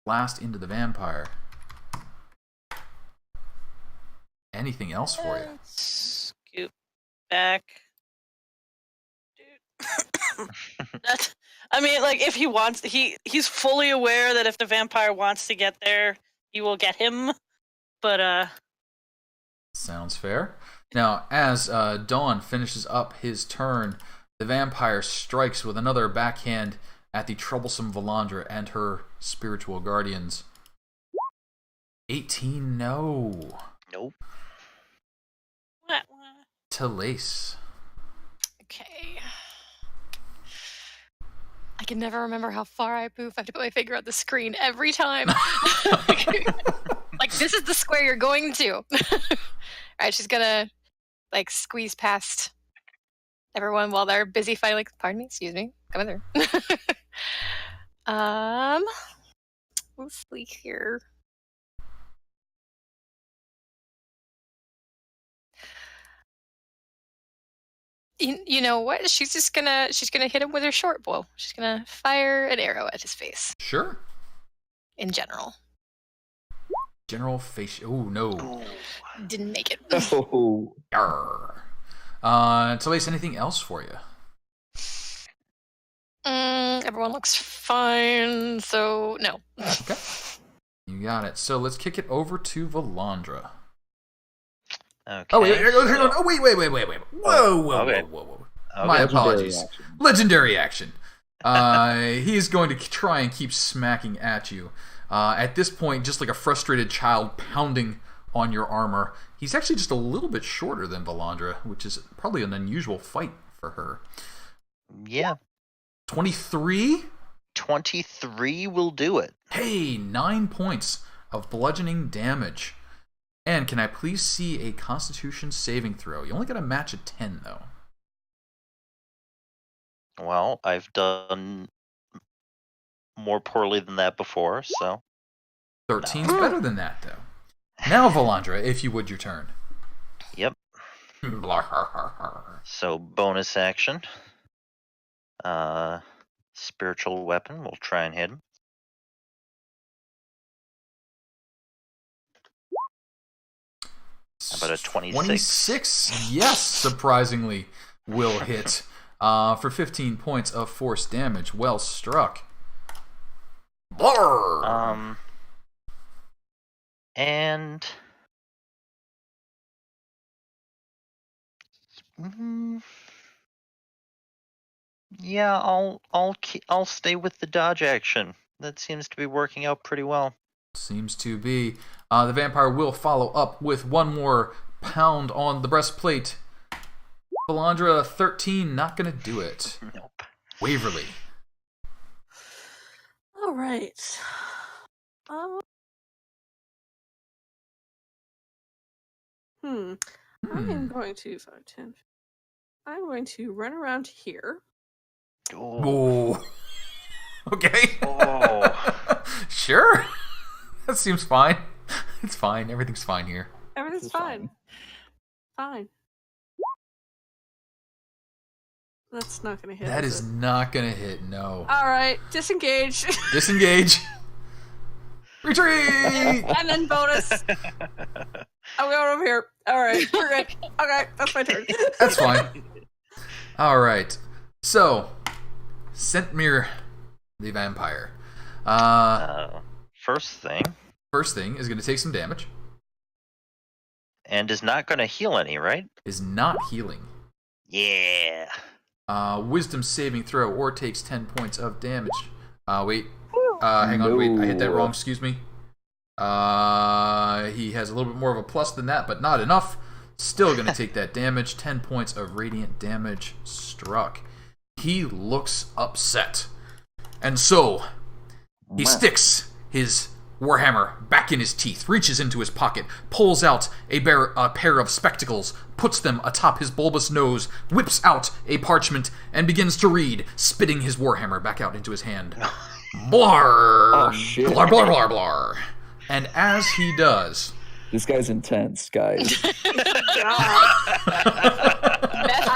[SPEAKER 1] Blast into the vampire. Anything else for you?
[SPEAKER 5] Scoot back. Dude. That's. I mean, like, if he wants, he's fully aware that if the vampire wants to get there, he will get him. But
[SPEAKER 1] Sounds fair. Now, as Dawn finishes up his turn, the vampire strikes with another backhand at the troublesome Valandra and her spiritual guardians. 18, no.
[SPEAKER 4] Nope.
[SPEAKER 5] what?
[SPEAKER 1] Telaise.
[SPEAKER 2] Okay. I can never remember how far I move. I have to put my finger on the screen every time. Like, this is the square you're going to. Alright, she's gonna, like, squeeze past everyone while they're busy fighting. Like, pardon me, excuse me. Come in there. Let's see here. You know what? She's gonna hit him with her short bow. She's gonna fire an arrow at his face.
[SPEAKER 1] Sure.
[SPEAKER 2] In general,
[SPEAKER 1] General face. Oh, no.
[SPEAKER 4] Ooh.
[SPEAKER 2] didn't make it.
[SPEAKER 6] Oh,
[SPEAKER 1] Yarr. Telaise, anything else for you?
[SPEAKER 2] Everyone looks fine, so no.
[SPEAKER 1] Okay. You got it. So let's kick it over to Valandra.
[SPEAKER 4] Okay.
[SPEAKER 1] Oh, wait. Oh, wait. Whoa.
[SPEAKER 4] Okay.
[SPEAKER 1] My
[SPEAKER 4] Okay.
[SPEAKER 1] apologies.
[SPEAKER 6] Legendary action.
[SPEAKER 1] Legendary action. He is going to try and keep smacking at you. At this point, just like a frustrated child pounding on your armor. He's actually just a little bit shorter than Valandra, which is probably an unusual fight for her.
[SPEAKER 4] Yeah.
[SPEAKER 1] 23?
[SPEAKER 4] 23 will do it.
[SPEAKER 1] Hey, 9 points of bludgeoning damage. And can I please see a Constitution saving throw? You only got to match a 10, though.
[SPEAKER 4] Well, I've done more poorly than that before, so...
[SPEAKER 1] 13's better than that, though. Now, Valandra, if you would, your turn.
[SPEAKER 4] Yep. So, bonus action. Spiritual weapon. We'll try and hit him. How about a 26?
[SPEAKER 1] 26, yes, surprisingly, will hit. For 15 points of force damage. Well struck. Blur!
[SPEAKER 4] And... yeah, I'll stay with the dodge action. That seems to be working out pretty well.
[SPEAKER 1] Seems to be. The vampire will follow up with one more pound on the breastplate. Valandra, 13, not gonna do it.
[SPEAKER 4] Nope.
[SPEAKER 1] Waverly.
[SPEAKER 3] All right. I'm going to 5, 10. I'm going to run around here.
[SPEAKER 1] Oh. Okay.
[SPEAKER 4] Oh.
[SPEAKER 1] Sure. That seems fine. It's fine. Everything's fine here.
[SPEAKER 3] Everything's fine. Fine. That's not going to hit.
[SPEAKER 1] That is not going to hit, no.
[SPEAKER 3] All right. Disengage.
[SPEAKER 1] Disengage. Retreat!
[SPEAKER 3] And then bonus. I'm going over here. All right. We're good. Okay. That's my turn.
[SPEAKER 1] That's fine. All right. So, Scentmere the vampire.
[SPEAKER 4] First thing
[SPEAKER 1] is going to take some damage.
[SPEAKER 4] And is not going to heal any, right?
[SPEAKER 1] Is not healing.
[SPEAKER 4] Yeah.
[SPEAKER 1] Wisdom saving throw or takes 10 points of damage. Wait. Hang on. Wait. I hit that wrong. Excuse me. He has a little bit more of a plus than that, but not enough. Still going to take that damage. 10 points of radiant damage struck. He looks upset. And so, he sticks his warhammer back in his teeth, reaches into his pocket, pulls out a pair of spectacles, puts them atop his bulbous nose, whips out a parchment, and begins to read, spitting his warhammer back out into his hand. Blar!
[SPEAKER 6] Oh, shit.
[SPEAKER 1] Blar, blar, blar, blar. And as he does...
[SPEAKER 6] This guy's intense, guys.
[SPEAKER 3] I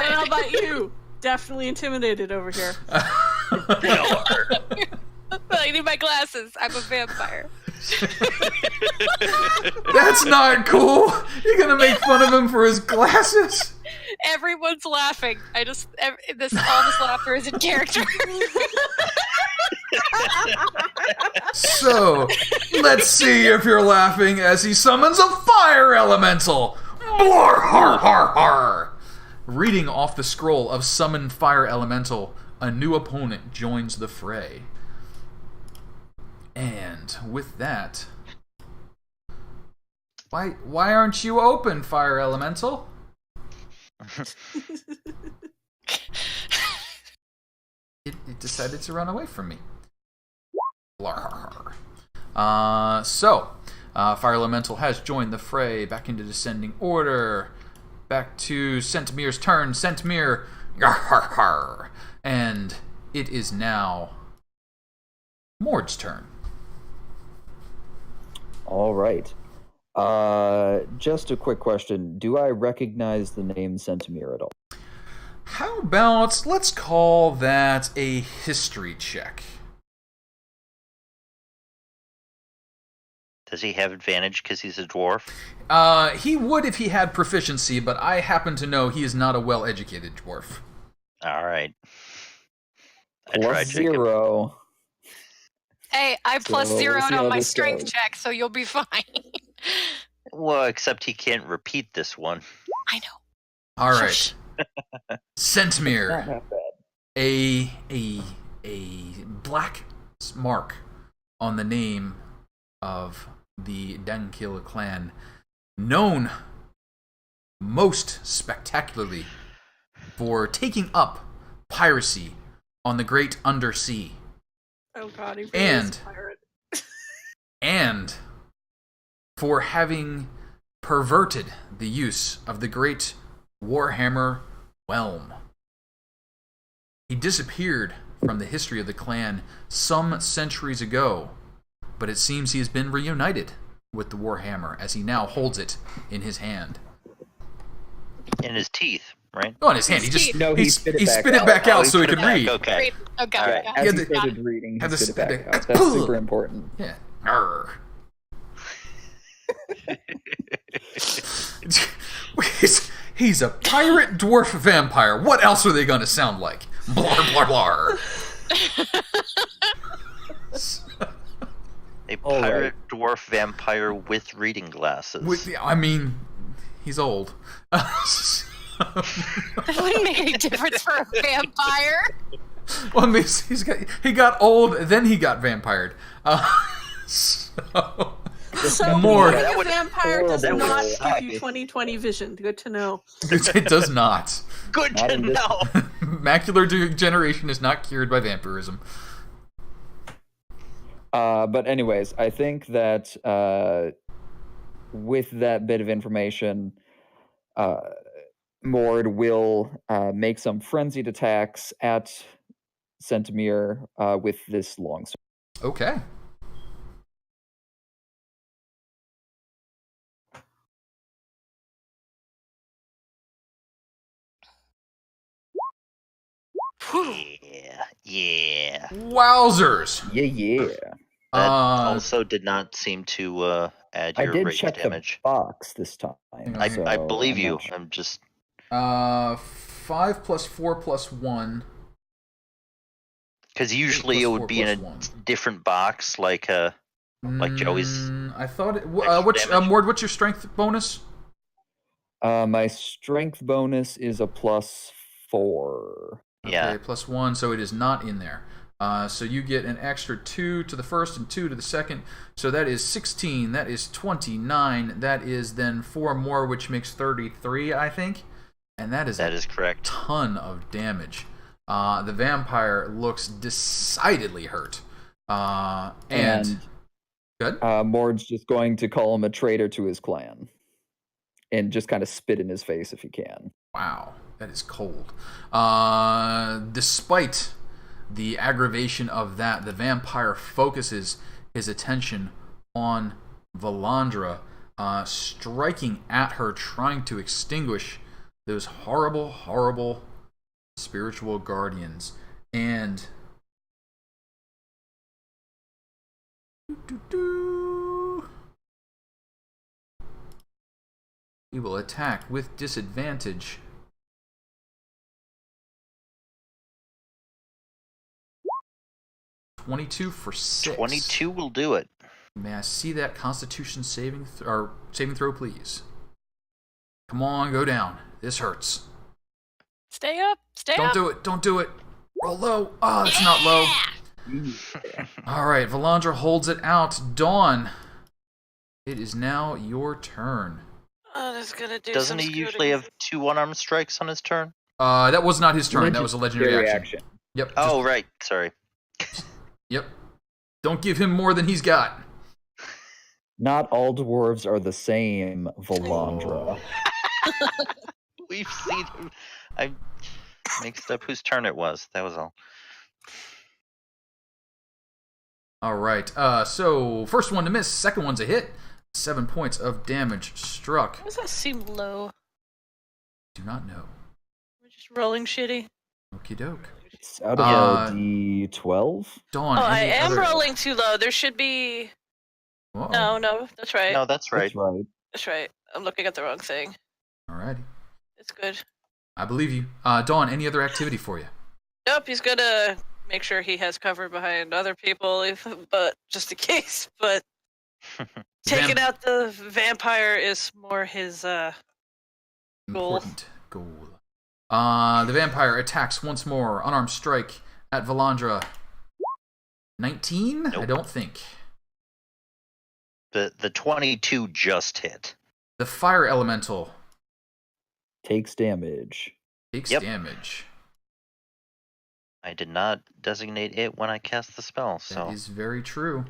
[SPEAKER 3] don't know about you. Definitely intimidated over here.
[SPEAKER 2] I need my glasses. I'm a vampire.
[SPEAKER 1] That's not cool. You're gonna make fun of him for his glasses.
[SPEAKER 2] Everyone's laughing. All this laughter is in character.
[SPEAKER 1] So, let's see if you're laughing as he summons a fire elemental. Blar, har, har, har. Reading off the scroll of Summon Fire Elemental, a new opponent joins the fray. And with that... Why aren't you open, Fire Elemental? It decided to run away from me. Blar. Fire Elemental has joined the fray back into descending order. Back to Scentmere's turn. Scentmere, and it is now Mord's turn.
[SPEAKER 6] All right. Just a quick question. Do I recognize the name Scentmere at all?
[SPEAKER 1] How about, let's call that a history check.
[SPEAKER 4] Does he have advantage because he's a dwarf?
[SPEAKER 1] He would if he had proficiency, but I happen to know he is not a well-educated dwarf.
[SPEAKER 4] All right.
[SPEAKER 6] Plus 0.
[SPEAKER 2] Hey, I plus
[SPEAKER 6] So
[SPEAKER 2] 0
[SPEAKER 6] we'll see
[SPEAKER 2] on
[SPEAKER 6] how
[SPEAKER 2] my
[SPEAKER 6] this
[SPEAKER 2] strength
[SPEAKER 6] goes.
[SPEAKER 2] check, so you'll be fine.
[SPEAKER 4] Well, except he can't repeat this one.
[SPEAKER 2] I know.
[SPEAKER 1] All
[SPEAKER 2] Shush.
[SPEAKER 1] right. Scentmere.
[SPEAKER 6] Not half bad.
[SPEAKER 1] A black mark on the name of the Dankil clan, known most spectacularly for taking up piracy on the Great Undersea.
[SPEAKER 3] Oh god, he really is a pirate.
[SPEAKER 1] And for having perverted the use of the great Warhammer Whelm. He disappeared from the history of the clan some centuries ago, but it seems he has been reunited with the Warhammer as he now holds it in his hand.
[SPEAKER 4] In his teeth, right?
[SPEAKER 1] Oh, in his hand. He just
[SPEAKER 6] he spit it
[SPEAKER 1] back out
[SPEAKER 4] he
[SPEAKER 1] so he
[SPEAKER 4] put
[SPEAKER 1] could
[SPEAKER 4] it back,
[SPEAKER 1] read.
[SPEAKER 4] Okay.
[SPEAKER 2] Okay.
[SPEAKER 4] All right.
[SPEAKER 2] Yeah.
[SPEAKER 6] As he
[SPEAKER 1] Yeah,
[SPEAKER 6] started reading,
[SPEAKER 1] had
[SPEAKER 6] he
[SPEAKER 1] to
[SPEAKER 6] spit it
[SPEAKER 1] spit
[SPEAKER 6] back
[SPEAKER 1] it.
[SPEAKER 6] out. That's super important.
[SPEAKER 1] Yeah. Arr. He's a pirate dwarf vampire. What else are they going to sound like? Blar, blar, blar.
[SPEAKER 4] A pirate dwarf vampire with reading glasses.
[SPEAKER 1] I mean, he's old.
[SPEAKER 2] That wouldn't make any difference for a vampire.
[SPEAKER 1] Well, I mean, he got old, then he got vampired.
[SPEAKER 3] So
[SPEAKER 1] More.
[SPEAKER 3] being a vampire does
[SPEAKER 4] That would
[SPEAKER 3] not
[SPEAKER 4] suck.
[SPEAKER 3] give you 20/20 vision. Good to know.
[SPEAKER 1] It does not.
[SPEAKER 4] Good
[SPEAKER 6] Not
[SPEAKER 4] to
[SPEAKER 6] in this-
[SPEAKER 4] know.
[SPEAKER 1] Macular degeneration is not cured by vampirism.
[SPEAKER 6] But anyways, I think that with that bit of information, Mord will make some frenzied attacks at Centimere with this longsword.
[SPEAKER 1] Okay.
[SPEAKER 4] Yeah.
[SPEAKER 1] Wowzers.
[SPEAKER 6] Yeah.
[SPEAKER 4] That
[SPEAKER 1] Uh,
[SPEAKER 4] also did not seem to add
[SPEAKER 6] I
[SPEAKER 4] your
[SPEAKER 6] did
[SPEAKER 4] rate
[SPEAKER 6] check
[SPEAKER 4] damage.
[SPEAKER 6] the box this time.
[SPEAKER 1] I
[SPEAKER 6] so
[SPEAKER 4] I believe
[SPEAKER 6] I'm
[SPEAKER 4] you.
[SPEAKER 6] not sure.
[SPEAKER 4] I'm just
[SPEAKER 1] 5 plus 4 plus 1.
[SPEAKER 4] because usually
[SPEAKER 1] plus
[SPEAKER 4] it
[SPEAKER 1] 4
[SPEAKER 4] would be in a
[SPEAKER 1] plus 1.
[SPEAKER 4] different box, like Joey's.
[SPEAKER 1] I thought it.
[SPEAKER 4] extra damage.
[SPEAKER 1] Mord, what's your strength bonus?
[SPEAKER 6] My strength bonus is a +4.
[SPEAKER 4] Yeah.
[SPEAKER 1] Okay, plus 1, so it is not in there. So you get an extra 2 to the first and 2 to the second. So that is 16. That is 29. That is then 4 more, which makes 33, I think. And that is
[SPEAKER 4] correct.
[SPEAKER 1] ton of damage. The vampire looks decidedly hurt. And good.
[SPEAKER 6] Mord's just going to call him a traitor to his clan. And just kind of spit in his face if he can.
[SPEAKER 1] Wow, that is cold. Despite the aggravation of that, the vampire focuses his attention on Valandra, striking at her, trying to extinguish those horrible, horrible spiritual guardians. And he will attack with disadvantage. $22 for 6.
[SPEAKER 4] 22 will do it.
[SPEAKER 1] May I see that Constitution saving throw, please? Come on, go down. This hurts.
[SPEAKER 2] Stay up. Stay
[SPEAKER 1] Don't
[SPEAKER 2] up.
[SPEAKER 1] do it. Don't do it. Roll low. Oh, it's not low. All right, Valandra holds it out. Dawn, it is now your turn.
[SPEAKER 5] Oh, that's gonna do.
[SPEAKER 4] Doesn't
[SPEAKER 5] some
[SPEAKER 4] he usually
[SPEAKER 5] scooting.
[SPEAKER 4] have 2 unarmed strikes on his turn?
[SPEAKER 1] That was not his turn. That was a legendary action. Yep.
[SPEAKER 4] Oh, right. Sorry.
[SPEAKER 1] Yep. Don't give him more than he's got.
[SPEAKER 6] Not all dwarves are the same, Valandra.
[SPEAKER 4] We've seen him. I mixed up whose turn it was. That was all.
[SPEAKER 1] All right. So first one to miss, second one's a hit. 7 points of damage struck.
[SPEAKER 5] Why does that seem low?
[SPEAKER 1] Do not know.
[SPEAKER 5] We're just rolling shitty.
[SPEAKER 1] Okie doke.
[SPEAKER 6] It's out of a D12.
[SPEAKER 1] Dawn.
[SPEAKER 5] Oh, I
[SPEAKER 1] any
[SPEAKER 5] am
[SPEAKER 1] other-
[SPEAKER 5] rolling too low. There should be.
[SPEAKER 1] Uh-oh.
[SPEAKER 5] No, that's right.
[SPEAKER 4] No, that's right.
[SPEAKER 6] That's right.
[SPEAKER 5] That's right. I'm looking at the wrong thing.
[SPEAKER 1] Alrighty.
[SPEAKER 5] It's good.
[SPEAKER 1] I believe you. Dawn, any other activity for you?
[SPEAKER 5] Nope, he's gonna make sure he has cover behind other people, but just in case. But taking out the vampire is more his goal.
[SPEAKER 1] Important goal. The vampire attacks once more. Unarmed strike at Valandra. 19? I
[SPEAKER 4] Nope.
[SPEAKER 1] don't think.
[SPEAKER 4] The 22 just hit.
[SPEAKER 1] The fire elemental
[SPEAKER 6] Takes damage.
[SPEAKER 1] takes
[SPEAKER 4] Yep.
[SPEAKER 1] damage.
[SPEAKER 4] I did not designate it when I cast the spell, so
[SPEAKER 1] That is very true.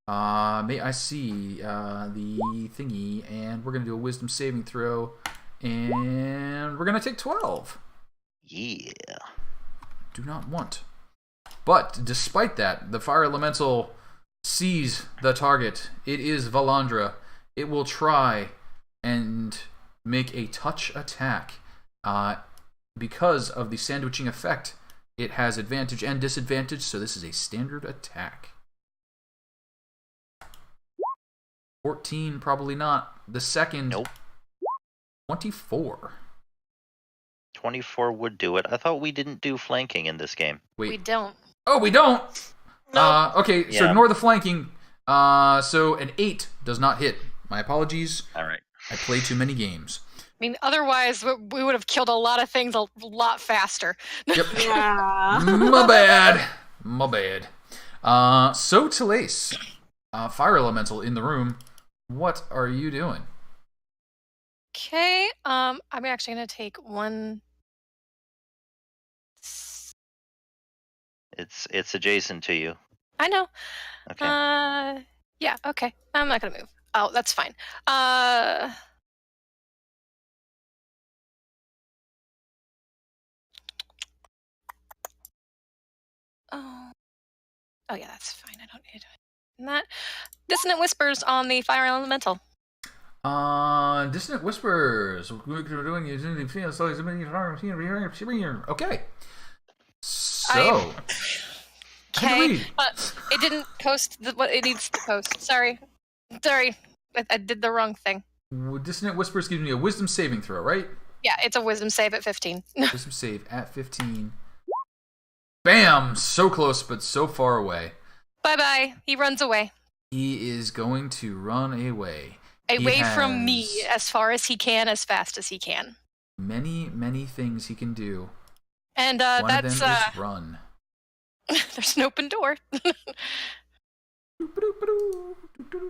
[SPEAKER 1] May I see the thingy, and we're going to do a wisdom saving throw, and we're going to take 12.
[SPEAKER 4] yeah.
[SPEAKER 1] Do not want. But despite that, the fire elemental sees the target. It is Valandra. It will try and make a touch attack. Because of the sandwiching effect, it has advantage and disadvantage, so this is a standard attack. 14, probably not. The second,
[SPEAKER 4] Nope.
[SPEAKER 1] 24.
[SPEAKER 4] 24 would do it. I thought we didn't do flanking in this game.
[SPEAKER 1] Wait.
[SPEAKER 2] We don't.
[SPEAKER 1] Oh, we don't!
[SPEAKER 5] No.
[SPEAKER 1] Okay, so
[SPEAKER 4] Yeah.
[SPEAKER 1] ignore the flanking. So an 8 does not hit. My apologies.
[SPEAKER 4] All right.
[SPEAKER 1] I play too many games.
[SPEAKER 2] I mean, otherwise we would have killed a lot of things a lot faster.
[SPEAKER 1] Yep.
[SPEAKER 3] Yeah.
[SPEAKER 1] My bad. My bad. So Telaise, fire elemental in the room. What are you doing?
[SPEAKER 2] Okay. I'm actually gonna take one.
[SPEAKER 4] It's adjacent to you.
[SPEAKER 2] I know.
[SPEAKER 4] Okay.
[SPEAKER 2] Yeah. Okay. I'm not gonna move. Oh, that's fine. Oh yeah, that's fine. I don't need to. And that dissonant whispers on the fire elemental.
[SPEAKER 1] Dissonant whispers. Okay. So.
[SPEAKER 2] Okay, but it didn't post what it needs to post. Sorry. I did the wrong thing.
[SPEAKER 1] Dissonant whispers gives me a wisdom saving throw, right?
[SPEAKER 2] Yeah, it's a wisdom save at 15.
[SPEAKER 1] Wisdom save at 15. Bam! So close, but so far away.
[SPEAKER 2] Bye-bye. He runs away.
[SPEAKER 1] He is going to run away.
[SPEAKER 2] Away from
[SPEAKER 1] has
[SPEAKER 2] me as far as he can, as fast as he can.
[SPEAKER 1] Many, many things he can do.
[SPEAKER 2] And
[SPEAKER 1] One
[SPEAKER 2] that's
[SPEAKER 1] of them is run.
[SPEAKER 2] there's an open door.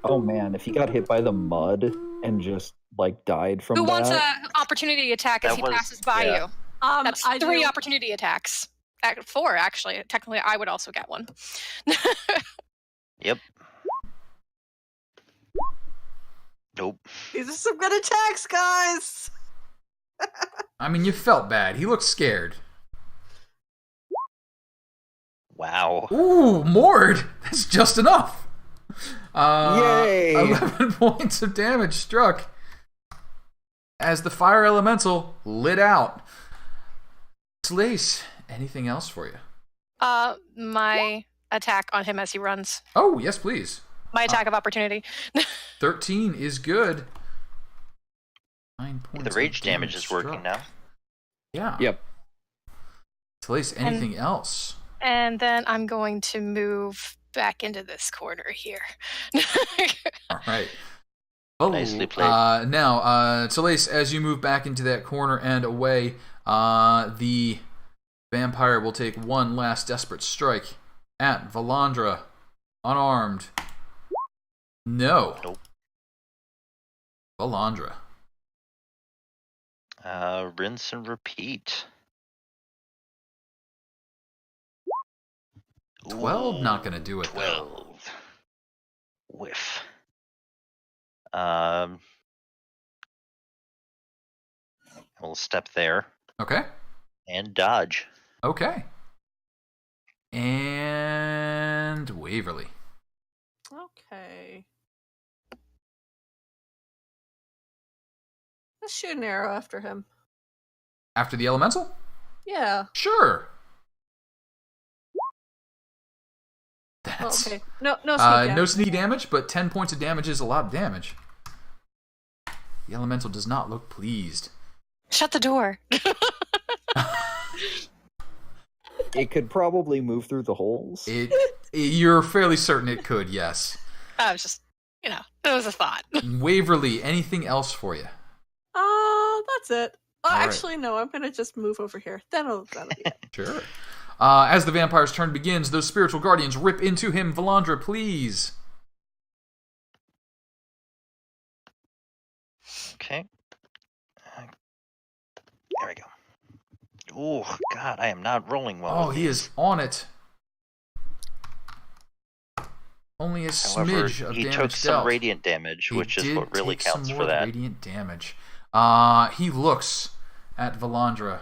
[SPEAKER 6] Oh man, if he got hit by the mud and just like died from
[SPEAKER 2] Who
[SPEAKER 6] that.
[SPEAKER 2] wants an opportunity attack as
[SPEAKER 4] That
[SPEAKER 2] he
[SPEAKER 4] was-
[SPEAKER 2] passes by
[SPEAKER 4] yeah.
[SPEAKER 2] you? That's
[SPEAKER 3] I
[SPEAKER 2] 3
[SPEAKER 3] do.
[SPEAKER 2] opportunity attacks. 4, actually. Technically, I would also get one.
[SPEAKER 4] Yep. Nope.
[SPEAKER 3] These are some good attacks, guys.
[SPEAKER 1] I mean, you felt bad. He looked scared.
[SPEAKER 4] Wow.
[SPEAKER 1] Ooh, Mord! That's just enough.
[SPEAKER 6] Yay!
[SPEAKER 1] 11 points of damage struck as the fire elemental lit out. Telaise, anything else for you?
[SPEAKER 2] My attack on him as he runs.
[SPEAKER 1] Oh, yes, please.
[SPEAKER 2] My attack of opportunity.
[SPEAKER 1] 13 is good. 9 points.
[SPEAKER 4] The
[SPEAKER 1] of
[SPEAKER 4] rage damage is
[SPEAKER 1] struck.
[SPEAKER 4] working now.
[SPEAKER 1] Yeah.
[SPEAKER 6] Yep.
[SPEAKER 1] Telaise, anything else?
[SPEAKER 2] And then I'm going to move back into this corner here.
[SPEAKER 1] All right. Oh,
[SPEAKER 4] Nicely played.
[SPEAKER 1] Now, Telaise, as you move back into that corner and away, the vampire will take one last desperate strike at Valandra, unarmed. No.
[SPEAKER 4] Nope.
[SPEAKER 1] Valandra.
[SPEAKER 4] Rinse and repeat.
[SPEAKER 1] 12, not gonna do it, though.
[SPEAKER 4] 12. Whiff. We'll step there
[SPEAKER 1] Okay.
[SPEAKER 4] and dodge.
[SPEAKER 1] Okay. And Waverly.
[SPEAKER 3] Okay. Let's shoot an arrow after him.
[SPEAKER 1] After the elemental?
[SPEAKER 3] Yeah.
[SPEAKER 1] Sure.
[SPEAKER 3] Oh,
[SPEAKER 1] That's
[SPEAKER 3] okay. No sneak
[SPEAKER 1] no
[SPEAKER 3] damage.
[SPEAKER 1] sneak damage, but 10 points of damage is a lot of damage. The elemental does not look pleased.
[SPEAKER 2] Shut the door.
[SPEAKER 6] It could probably move through the holes.
[SPEAKER 1] You're fairly certain it could, yes.
[SPEAKER 2] I was just, it was a thought.
[SPEAKER 1] Waverly, anything else for you?
[SPEAKER 3] That's it. Oh,
[SPEAKER 1] All right.
[SPEAKER 3] actually, no. I'm gonna just move over here. That'll be it.
[SPEAKER 1] Sure. As the vampire's turn begins, those spiritual guardians rip into him. Valandra, please.
[SPEAKER 4] There we go. Oh, God, I am not rolling well.
[SPEAKER 1] Oh,
[SPEAKER 4] with
[SPEAKER 1] he
[SPEAKER 4] these.
[SPEAKER 1] is on it. Only a
[SPEAKER 4] However,
[SPEAKER 1] smidge of
[SPEAKER 4] he
[SPEAKER 1] damage
[SPEAKER 4] took some
[SPEAKER 1] dealt.
[SPEAKER 4] radiant damage,
[SPEAKER 1] He
[SPEAKER 4] which is
[SPEAKER 1] did
[SPEAKER 4] what really
[SPEAKER 1] take
[SPEAKER 4] counts
[SPEAKER 1] some
[SPEAKER 4] for
[SPEAKER 1] more
[SPEAKER 4] that.
[SPEAKER 1] radiant damage. He looks at Valandra.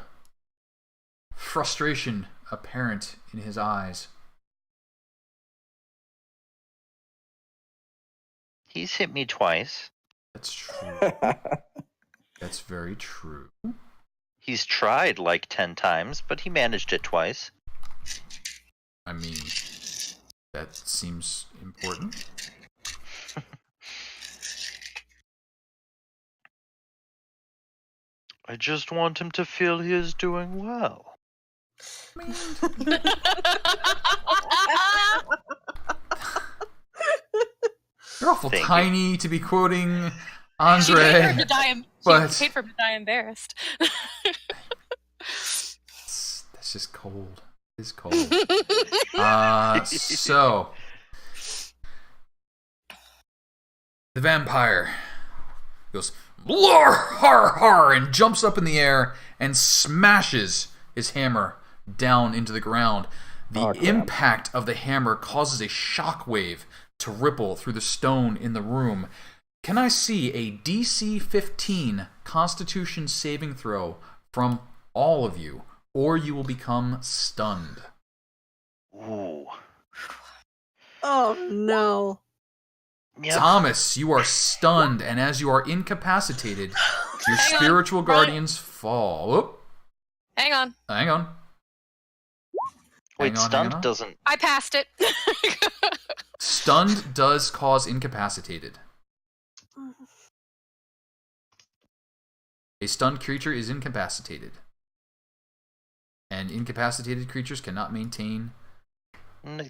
[SPEAKER 1] Frustration apparent in his eyes.
[SPEAKER 4] He's hit me twice.
[SPEAKER 1] That's true. That's very true.
[SPEAKER 4] He's tried like 10 times, but he managed it twice.
[SPEAKER 1] I mean, that seems important.
[SPEAKER 4] I just want him to feel he is doing well.
[SPEAKER 1] You're awful
[SPEAKER 4] Thank you.
[SPEAKER 1] tiny to be quoting
[SPEAKER 2] She paid for him
[SPEAKER 1] Andre.
[SPEAKER 2] to die.
[SPEAKER 1] but-
[SPEAKER 2] She paid for him to die embarrassed.
[SPEAKER 1] That's just cold. It's cold. So the vampire goes "Lor, har har" and jumps up in the air and smashes his hammer down into the ground. The
[SPEAKER 6] Oh, crap.
[SPEAKER 1] impact of the hammer causes a shockwave to ripple through the stone in the room. Can I see a DC 15 Constitution saving throw from all of you, or you will become stunned?
[SPEAKER 4] Ooh.
[SPEAKER 3] Oh no.
[SPEAKER 4] Yep.
[SPEAKER 1] Thomas, you are stunned, and as you are incapacitated, your
[SPEAKER 2] Hang on.
[SPEAKER 1] spiritual
[SPEAKER 2] Right.
[SPEAKER 1] guardians fall. Whoop.
[SPEAKER 2] Hang on.
[SPEAKER 1] Hang on.
[SPEAKER 4] Wait,
[SPEAKER 1] Hang on,
[SPEAKER 4] stunned
[SPEAKER 1] hang on.
[SPEAKER 4] doesn't.
[SPEAKER 2] I passed it.
[SPEAKER 1] Stunned does cause incapacitated. A stunned creature is incapacitated. And incapacitated creatures cannot maintain.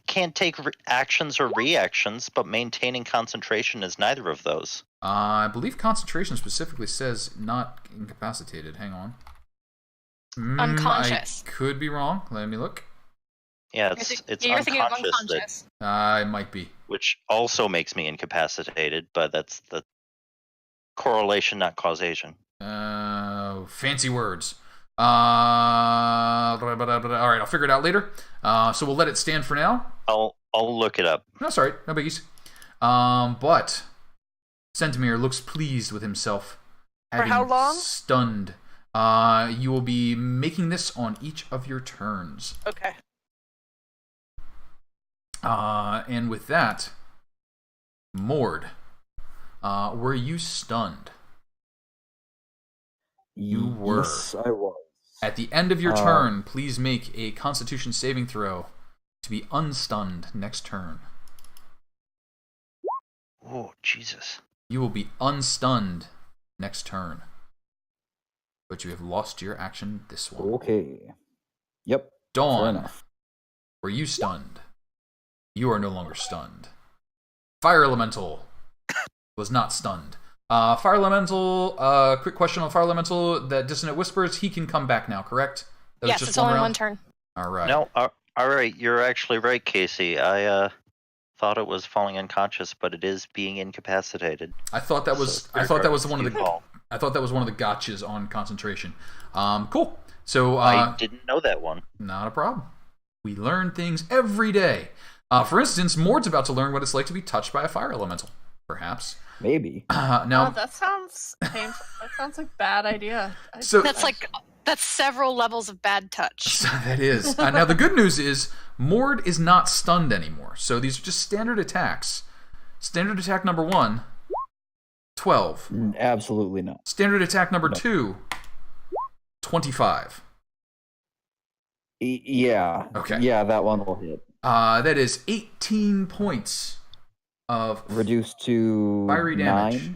[SPEAKER 4] Can't take actions or reactions, but maintaining concentration is neither of those.
[SPEAKER 1] I believe concentration specifically says not incapacitated. Hang on.
[SPEAKER 2] Unconscious.
[SPEAKER 1] I could be wrong. Let me look.
[SPEAKER 4] Yeah,
[SPEAKER 2] You're
[SPEAKER 4] it's
[SPEAKER 2] you're thinking of
[SPEAKER 4] unconscious,
[SPEAKER 2] unconscious.
[SPEAKER 1] It might be.
[SPEAKER 4] which also makes me incapacitated, but that's the correlation, not causation.
[SPEAKER 1] Fancy words. All right, I'll figure it out later. So we'll let it stand for now.
[SPEAKER 4] I'll look it up.
[SPEAKER 1] No, sorry, no biggies. But Centimere looks pleased with himself.
[SPEAKER 5] For how long?
[SPEAKER 1] Stunned. You will be making this on each of your turns.
[SPEAKER 5] Okay.
[SPEAKER 1] And with that, Mord, were you stunned? You were.
[SPEAKER 6] Yes, I was.
[SPEAKER 1] At the end of your turn, please make a Constitution saving throw to be unstunned next turn.
[SPEAKER 4] Oh, Jesus.
[SPEAKER 1] You will be unstunned next turn. But you have lost your action this one.
[SPEAKER 6] Okay. Yep. Fair
[SPEAKER 1] Dawn,
[SPEAKER 6] enough.
[SPEAKER 1] were you stunned? You are no longer stunned. Fire Elemental was not stunned. Fire Elemental, quick question on Fire Elemental. That Dissonant Whispers, he can come back now, correct? That was
[SPEAKER 2] Yes,
[SPEAKER 1] just
[SPEAKER 2] it's only
[SPEAKER 1] round?
[SPEAKER 2] one turn.
[SPEAKER 1] All right.
[SPEAKER 4] No, all right, you're actually right, Casey. I thought it was falling unconscious, but it is being incapacitated.
[SPEAKER 1] I thought that was.
[SPEAKER 4] So
[SPEAKER 1] I thought that was one of the.
[SPEAKER 4] default.
[SPEAKER 1] I thought that was one of the gotchas on concentration. Cool. So
[SPEAKER 4] I didn't know that one.
[SPEAKER 1] not a problem. We learn things every day. For instance, Mord's about to learn what it's like to be touched by a fire elemental. Perhaps.
[SPEAKER 6] Maybe.
[SPEAKER 1] Now,
[SPEAKER 3] Oh, that sounds painful. That sounds like a bad idea.
[SPEAKER 1] So-
[SPEAKER 2] That's several levels of bad touch.
[SPEAKER 1] that is. Now, the good news is Mord is not stunned anymore. So these are just standard attacks. Standard attack number 1, 12.
[SPEAKER 6] Absolutely not.
[SPEAKER 1] Standard attack number
[SPEAKER 6] No.
[SPEAKER 1] 2, 25.
[SPEAKER 6] Yeah.
[SPEAKER 1] Okay.
[SPEAKER 6] Yeah, that one will hit.
[SPEAKER 1] That is 18 points of
[SPEAKER 6] Reduced to
[SPEAKER 1] fiery damage.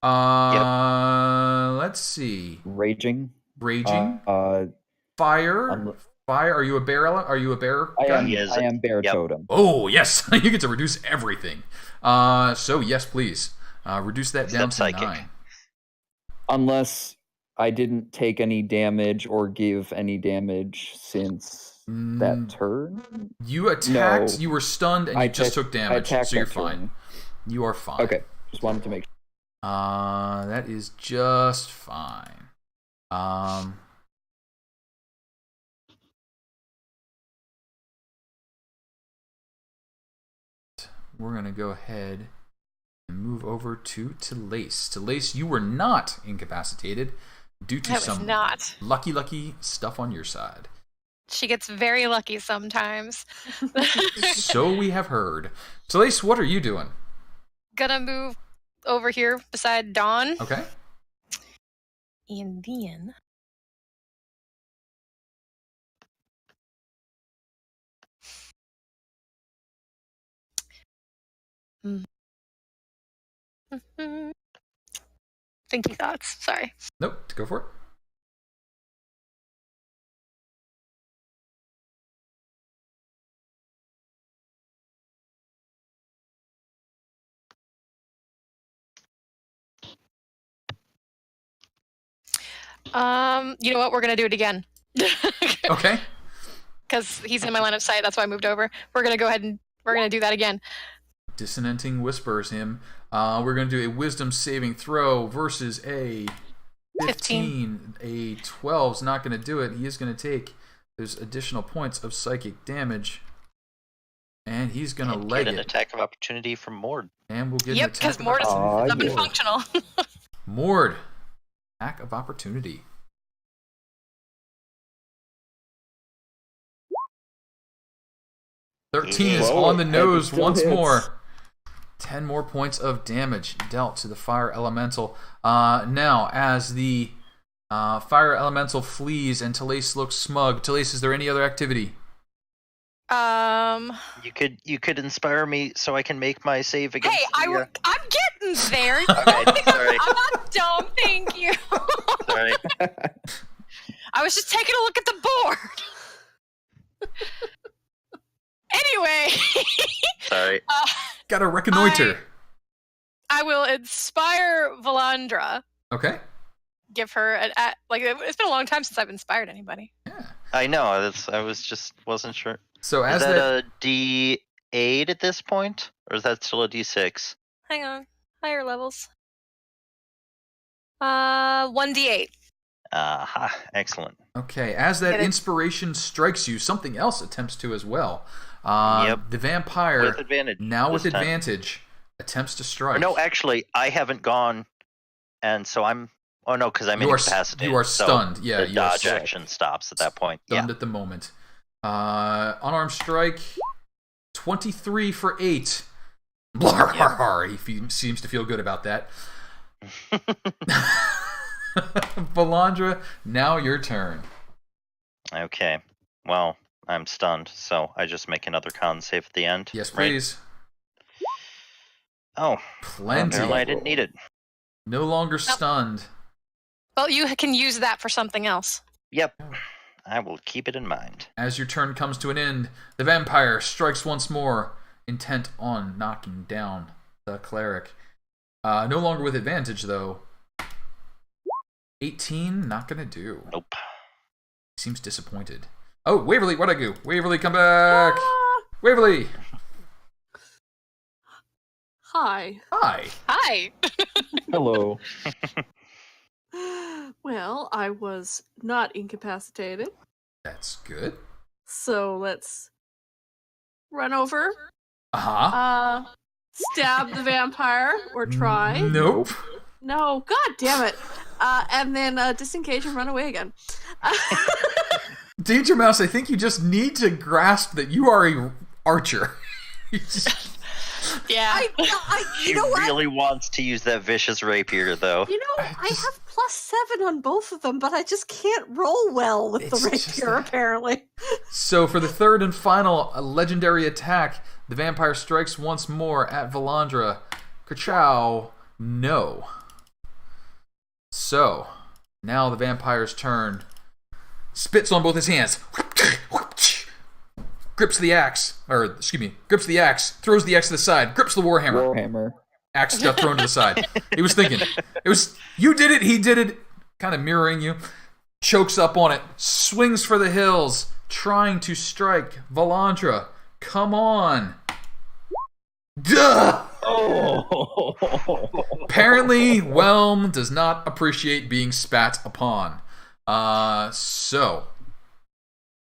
[SPEAKER 6] 9.
[SPEAKER 1] Let's see.
[SPEAKER 6] Raging.
[SPEAKER 1] Raging.
[SPEAKER 6] Fire.
[SPEAKER 1] Fire. Fire. Are you a bear? Are you a bear?
[SPEAKER 6] I
[SPEAKER 1] guy?
[SPEAKER 6] am.
[SPEAKER 4] He is-
[SPEAKER 6] I am bear
[SPEAKER 4] yep.
[SPEAKER 6] totem.
[SPEAKER 1] Oh yes, you get to reduce everything. So yes, please reduce that down to
[SPEAKER 4] Except psychic.
[SPEAKER 1] 9.
[SPEAKER 6] Unless I didn't take any damage or give any damage since that turn.
[SPEAKER 1] You attacked.
[SPEAKER 6] No.
[SPEAKER 1] You were stunned, and you just took damage,
[SPEAKER 6] attacked
[SPEAKER 1] so you're
[SPEAKER 6] that
[SPEAKER 1] fine.
[SPEAKER 6] turn.
[SPEAKER 1] You are fine.
[SPEAKER 6] Okay. Just wanted to make sure.
[SPEAKER 1] That is just fine. we're going to go ahead and move over to Telaise. Telaise, you were not incapacitated due to some lucky stuff on your side.
[SPEAKER 2] She gets very lucky sometimes.
[SPEAKER 1] So we have heard. Telaise, what are you doing?
[SPEAKER 2] Gonna move over here beside Dawn.
[SPEAKER 1] Okay.
[SPEAKER 2] And then... Thinking thoughts. Sorry.
[SPEAKER 1] Nope. Go for it.
[SPEAKER 2] You know what? We're gonna do it again.
[SPEAKER 1] Okay.
[SPEAKER 2] Because he's in my line of sight. That's why I moved over. We're gonna go ahead and we're gonna do that again.
[SPEAKER 1] Dissonanting whispers him. We're going to do a wisdom saving throw versus a 15. A 12's not going to do it. He is going to take those additional points of psychic damage. And he's going to leg
[SPEAKER 4] get an
[SPEAKER 1] it.
[SPEAKER 4] attack of opportunity from Mord.
[SPEAKER 1] And we'll get
[SPEAKER 2] Yep,
[SPEAKER 1] an attack
[SPEAKER 2] because
[SPEAKER 1] of
[SPEAKER 2] Mord is
[SPEAKER 1] opportunity.
[SPEAKER 2] up and functional.
[SPEAKER 1] Mord. Attack of opportunity. $13 is on the nose once more. 10 more points of damage dealt to the fire elemental. Now, as the fire elemental flees and Telaise looks smug, Telaise, is there any other activity?
[SPEAKER 4] You could inspire me so I can make my save against.
[SPEAKER 2] Hey, I'm getting there.
[SPEAKER 4] Okay, sorry.
[SPEAKER 2] I'm not dumb. Thank you.
[SPEAKER 4] Sorry.
[SPEAKER 2] I was just taking a look at the board. Anyway.
[SPEAKER 4] Sorry.
[SPEAKER 1] Gotta reconnoiter.
[SPEAKER 2] I will inspire Valandra.
[SPEAKER 1] Okay.
[SPEAKER 2] Give her it's been a long time since I've inspired anybody.
[SPEAKER 1] Yeah.
[SPEAKER 4] I know. Wasn't sure.
[SPEAKER 1] So as
[SPEAKER 4] is that a D8 at this point, or is that still a D6?
[SPEAKER 2] Hang on. Higher levels. 1d8.
[SPEAKER 4] Excellent.
[SPEAKER 1] Okay, as that inspiration strikes you, something else attempts to as well.
[SPEAKER 4] Yep.
[SPEAKER 1] The vampire,
[SPEAKER 4] with advantage.
[SPEAKER 1] Attempts to strike.
[SPEAKER 4] Or no, actually, I haven't gone, and so I'm. Oh no, because I'm incapacitated.
[SPEAKER 1] You are stunned. Yeah,
[SPEAKER 4] the dodge action stops at that point.
[SPEAKER 1] Stunned at the moment. Unarmed strike, 23 for 8. Blarr. He seems to feel good about that. Valandra, now your turn.
[SPEAKER 4] Okay. Well, I'm stunned, so I just make another con save at the end.
[SPEAKER 1] Yes, please.
[SPEAKER 4] Oh,
[SPEAKER 1] plenty.
[SPEAKER 4] Apparently I didn't need it.
[SPEAKER 1] No longer stunned.
[SPEAKER 2] Well, you can use that for something else.
[SPEAKER 4] Yep. I will keep it in mind.
[SPEAKER 1] As your turn comes to an end, the vampire strikes once more, intent on knocking down the cleric. No longer with advantage, though. 18, not gonna do.
[SPEAKER 4] Nope.
[SPEAKER 1] Seems disappointed. Oh, Waverly, what'd I do? Waverly, come back! Waverly!
[SPEAKER 3] Hi.
[SPEAKER 1] Hi.
[SPEAKER 2] Hi.
[SPEAKER 6] Hello.
[SPEAKER 3] Well, I was not incapacitated.
[SPEAKER 1] That's good.
[SPEAKER 3] So let's run over.
[SPEAKER 1] Uh-huh.
[SPEAKER 3] Stab the vampire, or try.
[SPEAKER 1] Nope.
[SPEAKER 3] No, god damn it. And then disengage and run away again.
[SPEAKER 1] Danger Mouse, I think you just need to grasp that you are a archer.
[SPEAKER 2] Yeah.
[SPEAKER 3] You know what?
[SPEAKER 4] He really wants to use that vicious rapier, though.
[SPEAKER 3] You know, I have +7 on both of them, but I just can't roll well with the rapier, apparently.
[SPEAKER 1] So for the third and final legendary attack, the vampire strikes once more at Valandra. Ka-chow, no. So, now the vampire's turn. Spits on both his hands. Grips the axe, grips the axe, throws the axe to the side, grips the warhammer. Axe got thrown to the side. He was thinking. You did it, he did it. Kind of mirroring you. Chokes up on it, swings for the hills, trying to strike Valandra. Come on. Duh!
[SPEAKER 6] Oh.
[SPEAKER 1] Apparently, Whelm does not appreciate being spat upon. So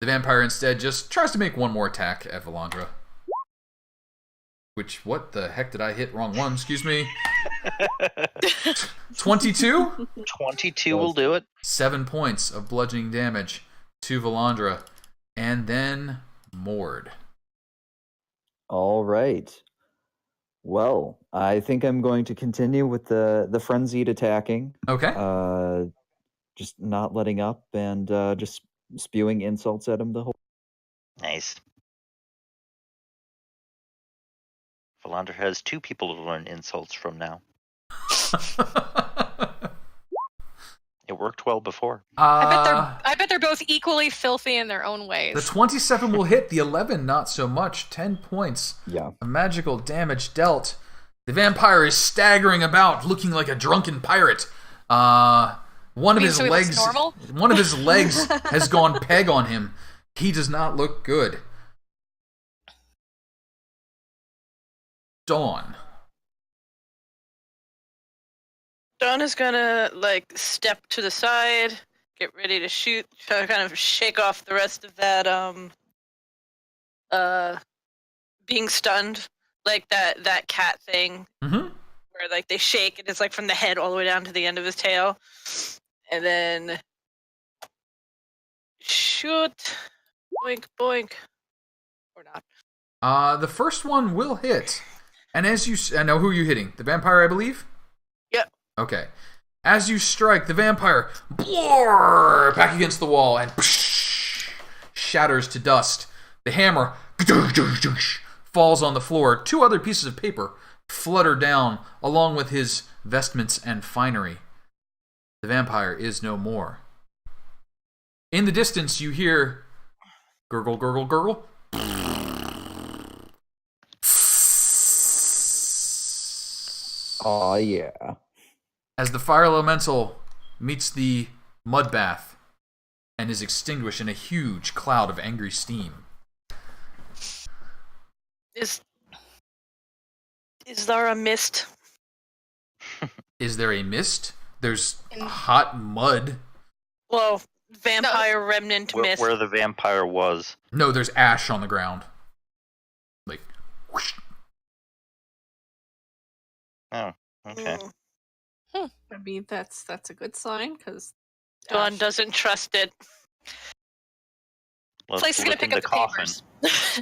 [SPEAKER 1] the vampire instead just tries to make one more attack at Valandra. what the heck did I hit? Wrong one, excuse me. 22?
[SPEAKER 4] 22 will do it.
[SPEAKER 1] 7 points of bludgeoning damage to Valandra. And then Mord.
[SPEAKER 6] All right. Well, I think I'm going to continue with the frenzied attacking.
[SPEAKER 1] Okay.
[SPEAKER 6] Just not letting up and just spewing insults at him the whole.
[SPEAKER 4] Nice. Valandra has 2 people to learn insults from now. It worked well before.
[SPEAKER 2] I bet they're both equally filthy in their own ways.
[SPEAKER 1] The 27 will hit. The 11, not so much. 10 points.
[SPEAKER 6] Yeah.
[SPEAKER 1] A magical damage dealt. The vampire is staggering about, looking like a drunken pirate. One of his legs has gone peg on him. He does not look good. Dawn.
[SPEAKER 5] Dawn is gonna step to the side, get ready to shoot, try to kind of shake off the rest of that being stunned, like that cat thing,
[SPEAKER 1] Mm-hmm.
[SPEAKER 5] where they shake and it's from the head all the way down to the end of his tail, and then shoot, boink boink, or not.
[SPEAKER 1] The first one will hit, and as you, I know who you're hitting. The vampire, I believe.
[SPEAKER 5] Yep.
[SPEAKER 1] Okay. As you strike, the vampire back against the wall and shatters to dust. The hammer falls on the floor. 2 other pieces of paper flutter down along with his vestments and finery. The vampire is no more. In the distance, you hear gurgle, gurgle, gurgle.
[SPEAKER 6] Oh, yeah.
[SPEAKER 1] As the fire elemental meets the mud bath and is extinguished in a huge cloud of angry steam.
[SPEAKER 5] Is there a mist?
[SPEAKER 1] Is there a mist? There's hot mud.
[SPEAKER 5] Well, vampire remnant mist.
[SPEAKER 4] Where the vampire was.
[SPEAKER 1] No, there's ash on the ground. Like, whoosh.
[SPEAKER 4] Oh, okay.
[SPEAKER 3] I mean, that's a good sign because
[SPEAKER 5] Dawn doesn't trust it.
[SPEAKER 2] Place is gonna pick up the papers.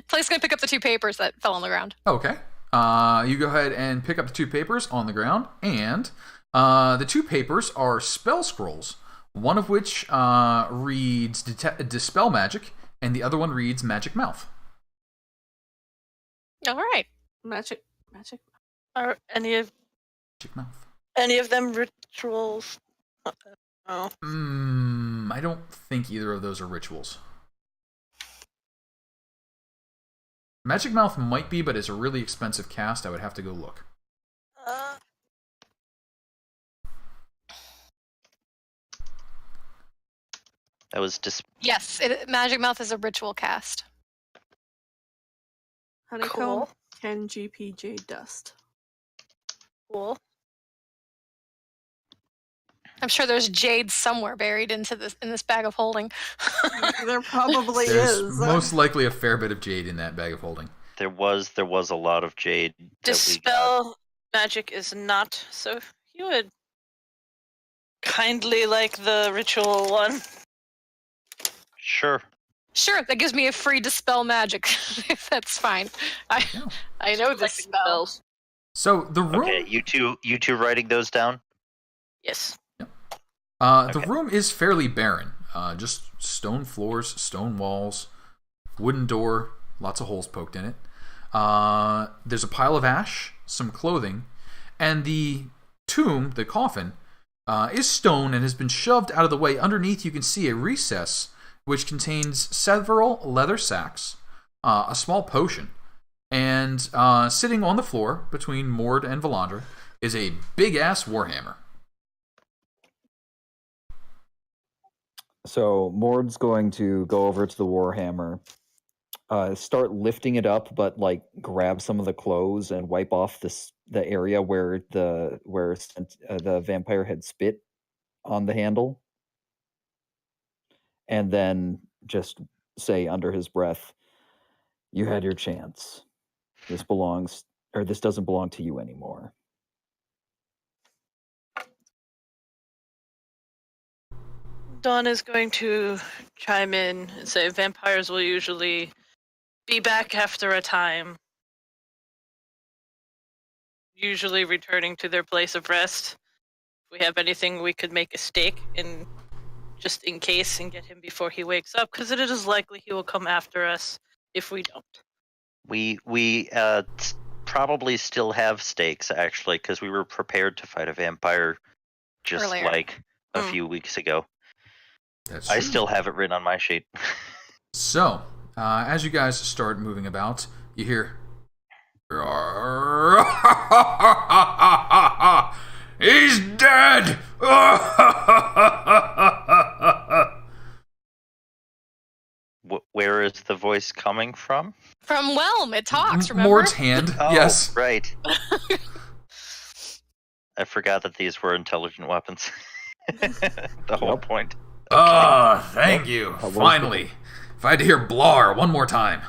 [SPEAKER 2] Place is gonna pick up the 2 papers that fell on the ground.
[SPEAKER 1] Okay. You go ahead and pick up the 2 papers on the ground, and the 2 papers are spell scrolls. One of which reads Dispel Magic, and the other one reads Magic Mouth.
[SPEAKER 2] All right.
[SPEAKER 3] magic.
[SPEAKER 5] Are any of
[SPEAKER 1] Magic Mouth.
[SPEAKER 5] them rituals? Oh.
[SPEAKER 1] I don't think either of those are rituals. Magic Mouth might be, but it's a really expensive cast. I would have to go look.
[SPEAKER 4] That was
[SPEAKER 2] Yes, Magic Mouth is a ritual cast.
[SPEAKER 3] Honeycomb,
[SPEAKER 5] Cool.
[SPEAKER 3] 10 GPJ dust.
[SPEAKER 5] Cool.
[SPEAKER 2] I'm sure there's jade somewhere buried in this bag of holding.
[SPEAKER 3] There probably
[SPEAKER 1] There's
[SPEAKER 3] is.
[SPEAKER 1] most likely a fair bit of jade in that bag of holding.
[SPEAKER 4] There was a lot of jade. that we got.
[SPEAKER 5] Dispel magic is not, so you would kindly like the ritual one.
[SPEAKER 4] Sure.
[SPEAKER 2] Sure, that gives me a free dispel magic. That's fine. I know this spell.
[SPEAKER 1] So the room.
[SPEAKER 4] Okay, you two writing those down?
[SPEAKER 5] Yes.
[SPEAKER 1] The room is fairly barren. Just stone floors, stone walls, wooden door, lots of holes poked in it. There's a pile of ash, some clothing, and the tomb, the coffin, is stone and has been shoved out of the way. Underneath, you can see a recess which contains several leather sacks, a small potion, and sitting on the floor between Mord and Valandra is a big-ass warhammer.
[SPEAKER 6] So Mord's going to go over to the warhammer, start lifting it up, but grab some of the clothes and wipe off the area where the vampire had spit on the handle, and then just say under his breath, "You had your chance. This belongs or this doesn't belong to you anymore.
[SPEAKER 5] Dawn is going to chime in and say vampires will usually be back after a time, usually returning to their place of rest. If we have anything, we could make a stake in just in case and get him before he wakes up, because it is likely he will come after us if we don't.
[SPEAKER 4] We probably still have stakes, actually, because we were prepared to fight a vampire just
[SPEAKER 2] Earlier.
[SPEAKER 4] like a few weeks ago.
[SPEAKER 1] That's
[SPEAKER 4] I
[SPEAKER 1] true.
[SPEAKER 4] still have it written on my sheet.
[SPEAKER 1] So, as you guys start moving about, you hear... He's dead!
[SPEAKER 4] Where is the voice coming from?
[SPEAKER 2] From Whelm, it talks, remember?
[SPEAKER 1] Mord's hand,
[SPEAKER 4] Oh,
[SPEAKER 1] yes.
[SPEAKER 4] right. I forgot that these were intelligent weapons. The whole point.
[SPEAKER 1] Ah, thank you.
[SPEAKER 6] was
[SPEAKER 1] Finally. If I had to hear Blar one more time.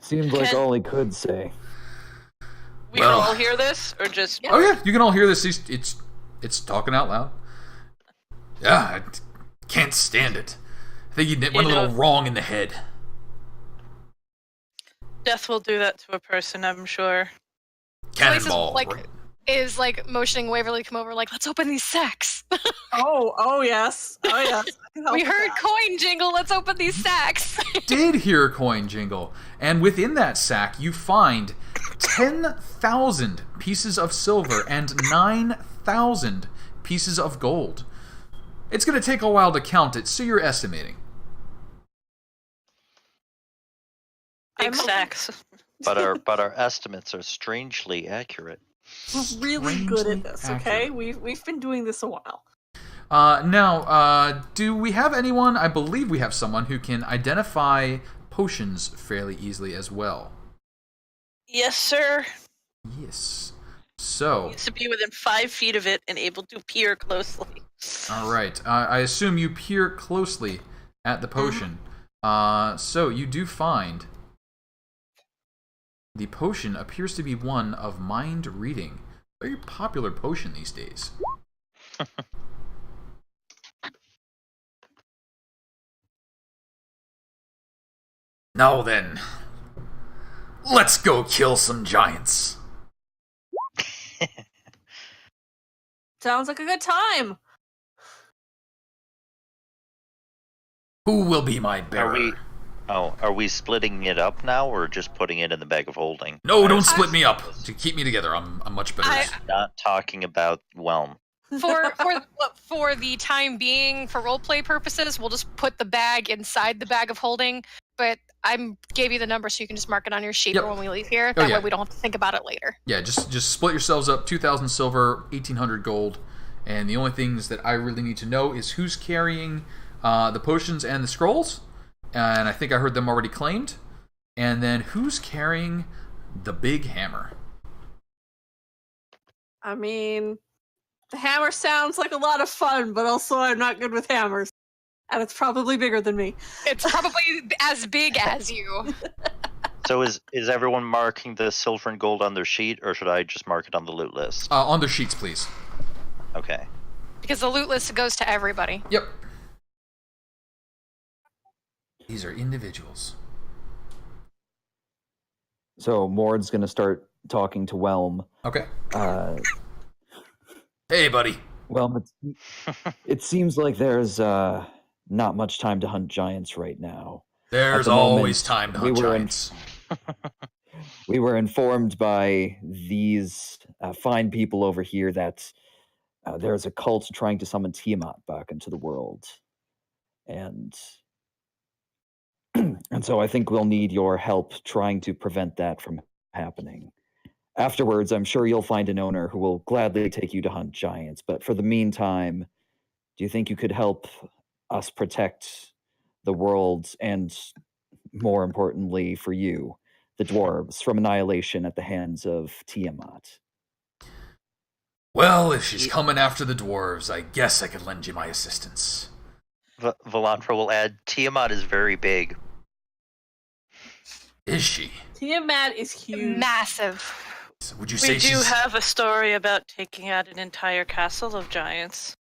[SPEAKER 6] Seems like
[SPEAKER 5] Can-
[SPEAKER 6] all he could say.
[SPEAKER 5] We
[SPEAKER 1] Well-
[SPEAKER 5] can all hear this, or just
[SPEAKER 1] Oh yeah, you can all hear this. It's talking out loud. Yeah, I can't stand it. I think he went a little wrong in the head.
[SPEAKER 5] death will do that to a person, I'm sure.
[SPEAKER 1] Cannonball.
[SPEAKER 2] Is like motioning Waverly to come over, like, let's open these sacks.
[SPEAKER 3] Oh yes. Oh yes. I can help
[SPEAKER 2] We
[SPEAKER 3] with
[SPEAKER 2] heard
[SPEAKER 3] that.
[SPEAKER 2] coin jingle, let's open these sacks.
[SPEAKER 1] Did hear a coin jingle, and within that sack you find 10,000 pieces of silver and 9,000 pieces of gold. It's going to take a while to count it, so you're estimating.
[SPEAKER 5] Big stacks.
[SPEAKER 4] But our estimates are strangely accurate.
[SPEAKER 3] We're really good
[SPEAKER 1] Strangely
[SPEAKER 3] at this, okay?
[SPEAKER 1] accurate.
[SPEAKER 3] We've been doing this a while.
[SPEAKER 1] Now, do we have anyone? I believe we have someone who can identify potions fairly easily as well.
[SPEAKER 5] Yes, sir.
[SPEAKER 1] Yes. So,
[SPEAKER 5] Needs to be within 5 feet of it and able to peer closely.
[SPEAKER 1] all right. I assume you peer closely at the potion. So you do find the potion appears to be one of mind reading. Very popular potion these days. Now then, let's go kill some giants.
[SPEAKER 3] Sounds like a good time.
[SPEAKER 1] Who will be my bearer?
[SPEAKER 4] Are we splitting it up now, or just putting it in the bag of holding?
[SPEAKER 1] No, don't split me up. To keep me together, I'm much better.
[SPEAKER 4] Not talking about Whelm.
[SPEAKER 2] For the time being, for roleplay purposes, we'll just put the bag inside the bag of holding. But I gave you the number so you can just mark it on your sheet
[SPEAKER 1] Yep.
[SPEAKER 2] for when we leave here.
[SPEAKER 1] Oh,
[SPEAKER 2] That
[SPEAKER 1] yeah.
[SPEAKER 2] way we don't have to think about it later.
[SPEAKER 1] Yeah, just split yourselves up. 2,000 silver, 1,800 gold, and the only things that I really need to know is who's carrying the potions and the scrolls, and I think I heard them already claimed. And then who's carrying the big hammer?
[SPEAKER 3] I mean, the hammer sounds like a lot of fun, but also I'm not good with hammers. And it's probably bigger than me.
[SPEAKER 2] It's probably as big as you.
[SPEAKER 4] So is everyone marking the silver and gold on their sheet, or should I just mark it on the loot list?
[SPEAKER 1] On their sheets, please.
[SPEAKER 4] Okay.
[SPEAKER 2] Because the loot list goes to everybody.
[SPEAKER 1] Yep. These are individuals.
[SPEAKER 6] So Mord's gonna start talking to Whelm.
[SPEAKER 1] Okay.
[SPEAKER 6] Uh,
[SPEAKER 1] Hey, buddy.
[SPEAKER 6] Well, it seems like there's not much time to hunt giants right now.
[SPEAKER 1] There's
[SPEAKER 6] the moment,
[SPEAKER 1] always time to hunt giants.
[SPEAKER 6] We were informed by these fine people over here that there's a cult trying to summon Tiamat back into the world. And and so I think we'll need your help trying to prevent that from happening. Afterwards, I'm sure you'll find an owner who will gladly take you to hunt giants. But for the meantime, do you think you could help us protect the world and, more importantly for you, the dwarves, from annihilation at the hands of Tiamat?
[SPEAKER 1] Well, if she's coming after the dwarves, I guess I could lend you my assistance.
[SPEAKER 4] Valandra will add, Tiamat is very big.
[SPEAKER 1] Is she?
[SPEAKER 3] Tiamat is huge.
[SPEAKER 2] Massive.
[SPEAKER 1] So would you say
[SPEAKER 5] We do
[SPEAKER 1] she's...
[SPEAKER 5] have a story about taking out an entire castle of giants.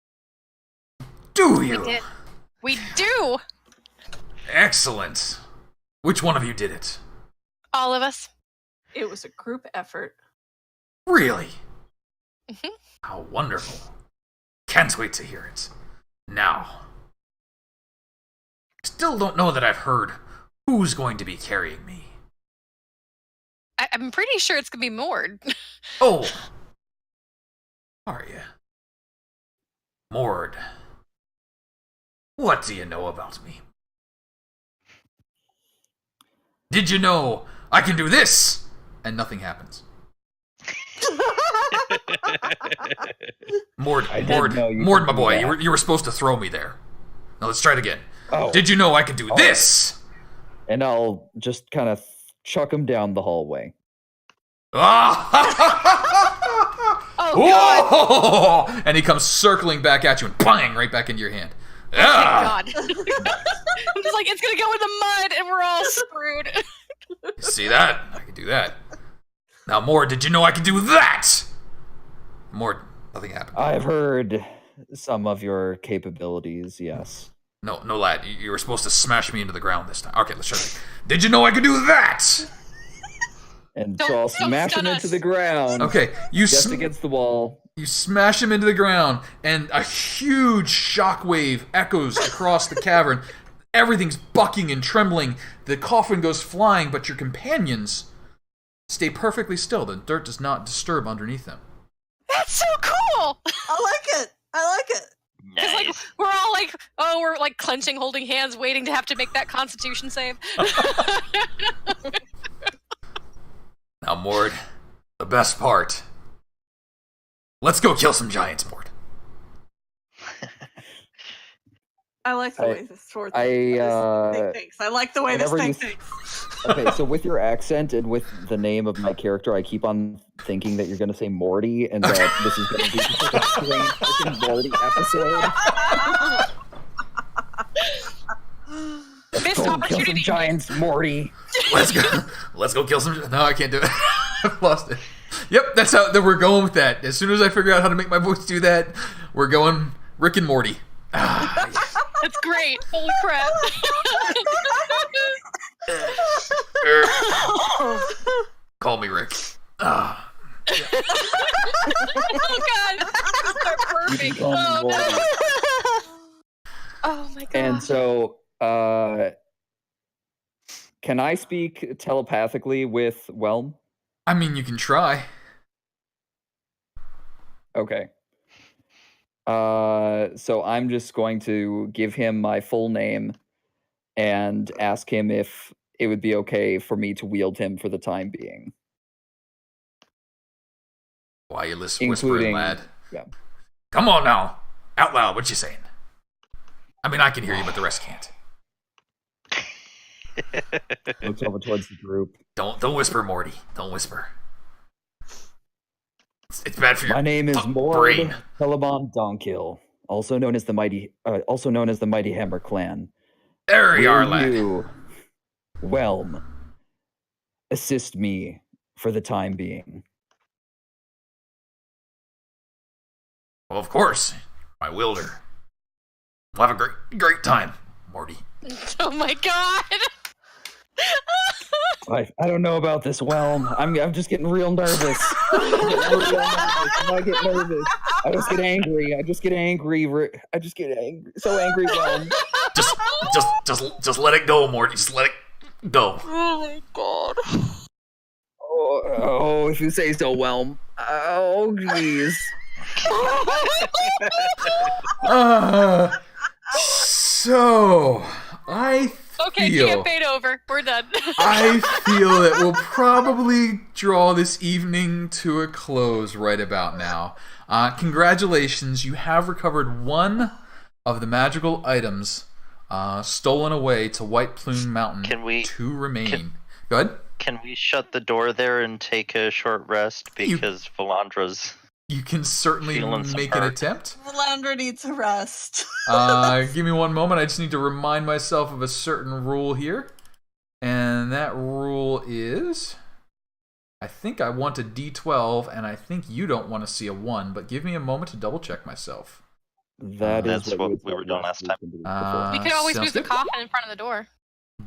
[SPEAKER 1] Do you?
[SPEAKER 2] We did. We do.
[SPEAKER 1] Excellent. Which one of you did it?
[SPEAKER 2] All of us.
[SPEAKER 3] It was a group effort.
[SPEAKER 1] Really?
[SPEAKER 2] Mhm.
[SPEAKER 1] How wonderful. Can't wait to hear it. Now. Still don't know that I've heard who's going to be carrying me.
[SPEAKER 2] I'm pretty sure it's gonna be Mord.
[SPEAKER 1] Oh. Are you? Mord. What do you know about me? Did you know I can do this? And nothing happens. Mord,
[SPEAKER 6] I did know you
[SPEAKER 1] Mord,
[SPEAKER 6] could
[SPEAKER 1] my
[SPEAKER 6] do
[SPEAKER 1] boy,
[SPEAKER 6] that.
[SPEAKER 1] you were supposed to throw me there. Now let's try it again.
[SPEAKER 6] Oh.
[SPEAKER 1] Did you know I can do this?
[SPEAKER 6] And I'll just kind of chuck him down the hallway.
[SPEAKER 2] Oh,
[SPEAKER 1] Whoa! And he comes circling back at you and bang right back into your hand.
[SPEAKER 2] Thank
[SPEAKER 1] Ah!
[SPEAKER 2] God. I'm just like, it's gonna go in the mud and we're all screwed.
[SPEAKER 1] See that? I can do that. Now, Mord, did you know I can do that? Mord, nothing happened.
[SPEAKER 6] I've heard some of your capabilities, yes.
[SPEAKER 1] No, lad. You were supposed to smash me into the ground this time. Okay, let's try it. Did you know I could do that?
[SPEAKER 6] And
[SPEAKER 2] Don't-
[SPEAKER 6] so I'll
[SPEAKER 2] don't
[SPEAKER 6] smash
[SPEAKER 2] stun
[SPEAKER 6] him
[SPEAKER 2] us.
[SPEAKER 6] into the ground.
[SPEAKER 1] Okay, you
[SPEAKER 6] Just against the wall.
[SPEAKER 1] You smash him into the ground, and a huge shockwave echoes across the cavern. Everything's bucking and trembling. The coffin goes flying, but your companions stay perfectly still. The dirt does not disturb underneath them.
[SPEAKER 2] That's so cool.
[SPEAKER 3] I like it. I like it.
[SPEAKER 2] Because like we're all like, oh, we're like clenching, holding hands, waiting to have to make that Constitution save.
[SPEAKER 1] Now, Mord, the best part. Let's go kill some giants, Mord.
[SPEAKER 3] I like the way this sword
[SPEAKER 6] I,
[SPEAKER 3] thinks. I like the way this
[SPEAKER 6] whenever
[SPEAKER 3] thing
[SPEAKER 6] you-
[SPEAKER 3] thinks.
[SPEAKER 6] Okay, so with your accent and with the name of my character, I keep on thinking that you're going to say Morty and that this is going to be just like a strange fucking Morty episode.
[SPEAKER 2] Missed
[SPEAKER 6] Go kill some
[SPEAKER 2] opportunity.
[SPEAKER 6] giants, Morty.
[SPEAKER 1] Let's go kill some. No, I can't do it. I've lost it. Yep, that's how that we're going with that. As soon as I figure out how to make my voice do that, we're going Rick and Morty. Ah,
[SPEAKER 2] That's great. Holy crap.
[SPEAKER 1] call me Rick. Ah.
[SPEAKER 2] Oh God. This is
[SPEAKER 6] You can
[SPEAKER 2] perfect.
[SPEAKER 6] call me
[SPEAKER 2] Oh,
[SPEAKER 6] Morty.
[SPEAKER 2] no. Oh my God.
[SPEAKER 6] And so, can I speak telepathically with Whelm?
[SPEAKER 1] I mean, you can try.
[SPEAKER 6] Okay. So I'm just going to give him my full name and ask him if it would be okay for me to wield him for the time being.
[SPEAKER 1] Why you whispering,
[SPEAKER 6] Including-
[SPEAKER 1] lad?
[SPEAKER 6] yeah.
[SPEAKER 1] Come on now, out loud. What you saying? I mean, I can hear you, but the rest can't.
[SPEAKER 6] Looks over towards the group.
[SPEAKER 1] Don't whisper, Morty. Don't whisper. It's bad for your.
[SPEAKER 6] My name is Mord
[SPEAKER 1] brain.
[SPEAKER 6] Telamon Donkill, also known as the Mighty Hammer Clan.
[SPEAKER 1] There you are,
[SPEAKER 6] Will
[SPEAKER 1] lad.
[SPEAKER 6] you, Whelm, assist me for the time being?
[SPEAKER 1] Well, of course, my wielder. We'll have a great time, Morty.
[SPEAKER 2] Oh my God.
[SPEAKER 6] I don't know about this, Whelm. I'm just getting real nervous. I get nervous. I just get angry. I just get angry. So angry, Whelm.
[SPEAKER 1] Just let it go, Morty. Just let it go.
[SPEAKER 5] Oh my God.
[SPEAKER 6] Oh, if you say so, Whelm. Oh, jeez.
[SPEAKER 1] So I
[SPEAKER 2] Okay,
[SPEAKER 1] feel
[SPEAKER 2] campaign over. We're done.
[SPEAKER 1] I feel that we'll probably draw this evening to a close right about now. Congratulations, you have recovered one of the magical items stolen away to White Plume Mountain.
[SPEAKER 4] Can we-
[SPEAKER 1] Two remain. Go ahead.
[SPEAKER 4] Can we shut the door there and take a short rest because Valandra's
[SPEAKER 1] You can certainly
[SPEAKER 4] Feeling some
[SPEAKER 1] make an
[SPEAKER 4] hurt.
[SPEAKER 1] attempt.
[SPEAKER 3] Valandra needs a rest.
[SPEAKER 1] Give me one moment. I just need to remind myself of a certain rule here. And that rule is, I think I want a D12, and I think you don't want to see a 1, but give me a moment to double check myself.
[SPEAKER 6] That is
[SPEAKER 4] That's what
[SPEAKER 6] you
[SPEAKER 4] we were doing last time.
[SPEAKER 2] We could always
[SPEAKER 1] sounds
[SPEAKER 2] move the
[SPEAKER 1] good.
[SPEAKER 2] coffin in front of the door.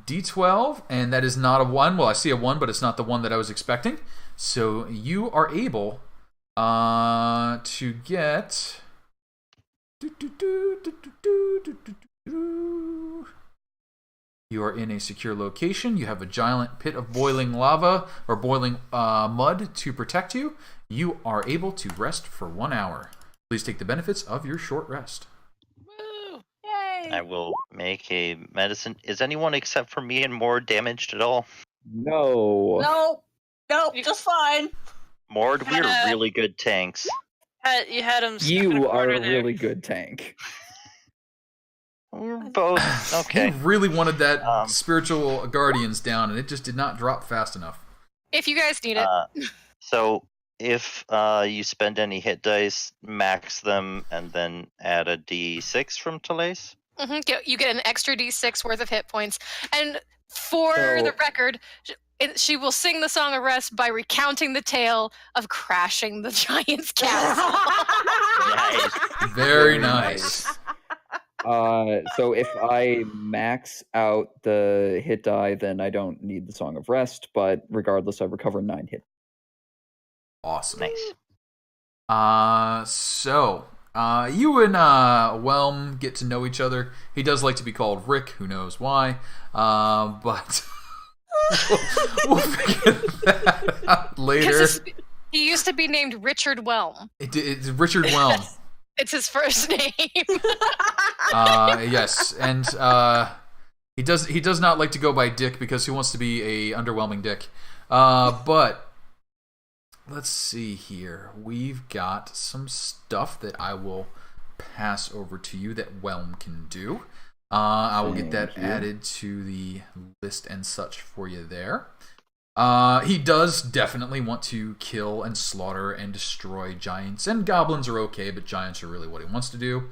[SPEAKER 1] D12, and that is not a 1. Well, I see a 1, but it's not the one that I was expecting. So you are able to get... You are in a secure location. You have a giant pit of boiling lava or boiling mud to protect you. You are able to rest for 1 hour. Please take the benefits of your short rest.
[SPEAKER 5] Woo! Yay!
[SPEAKER 4] I will make a medicine. Is anyone except for me and more damaged at all?
[SPEAKER 6] No.
[SPEAKER 3] No, just fine.
[SPEAKER 4] Mord, we're really good tanks.
[SPEAKER 5] You had him. stuck in
[SPEAKER 6] You are
[SPEAKER 5] corner
[SPEAKER 6] a
[SPEAKER 5] there.
[SPEAKER 6] really good tank.
[SPEAKER 4] We're both okay.
[SPEAKER 1] He really wanted that spiritual guardians down, and it just did not drop fast enough.
[SPEAKER 2] If you guys need it.
[SPEAKER 4] So if you spend any hit dice, max them, and then add a d6 from Telaise.
[SPEAKER 2] You get an extra D6 worth of hit points. And for the record, she will sing the Song of Rest by recounting the tale of crashing the giant's castle.
[SPEAKER 4] Nice.
[SPEAKER 1] Very nice.
[SPEAKER 6] So if I max out the hit die, then I don't need the Song of Rest, but regardless, I recover 9 hit.
[SPEAKER 1] Awesome.
[SPEAKER 4] Nice.
[SPEAKER 1] So you and Whelm get to know each other. He does like to be called Rick, who knows why, but we'll figure that out later.
[SPEAKER 2] He used to be named Richard Whelm.
[SPEAKER 1] It's Richard Whelm.
[SPEAKER 2] It's his first name.
[SPEAKER 1] Yes, and he does not like to go by Dick because he wants to be a underwhelming Dick. But let's see here. We've got some stuff that I will pass over to you that Whelm can do. I will get that added to the list and such for you there. He does definitely want to kill and slaughter and destroy giants, and goblins are okay, but giants are really what he wants to do.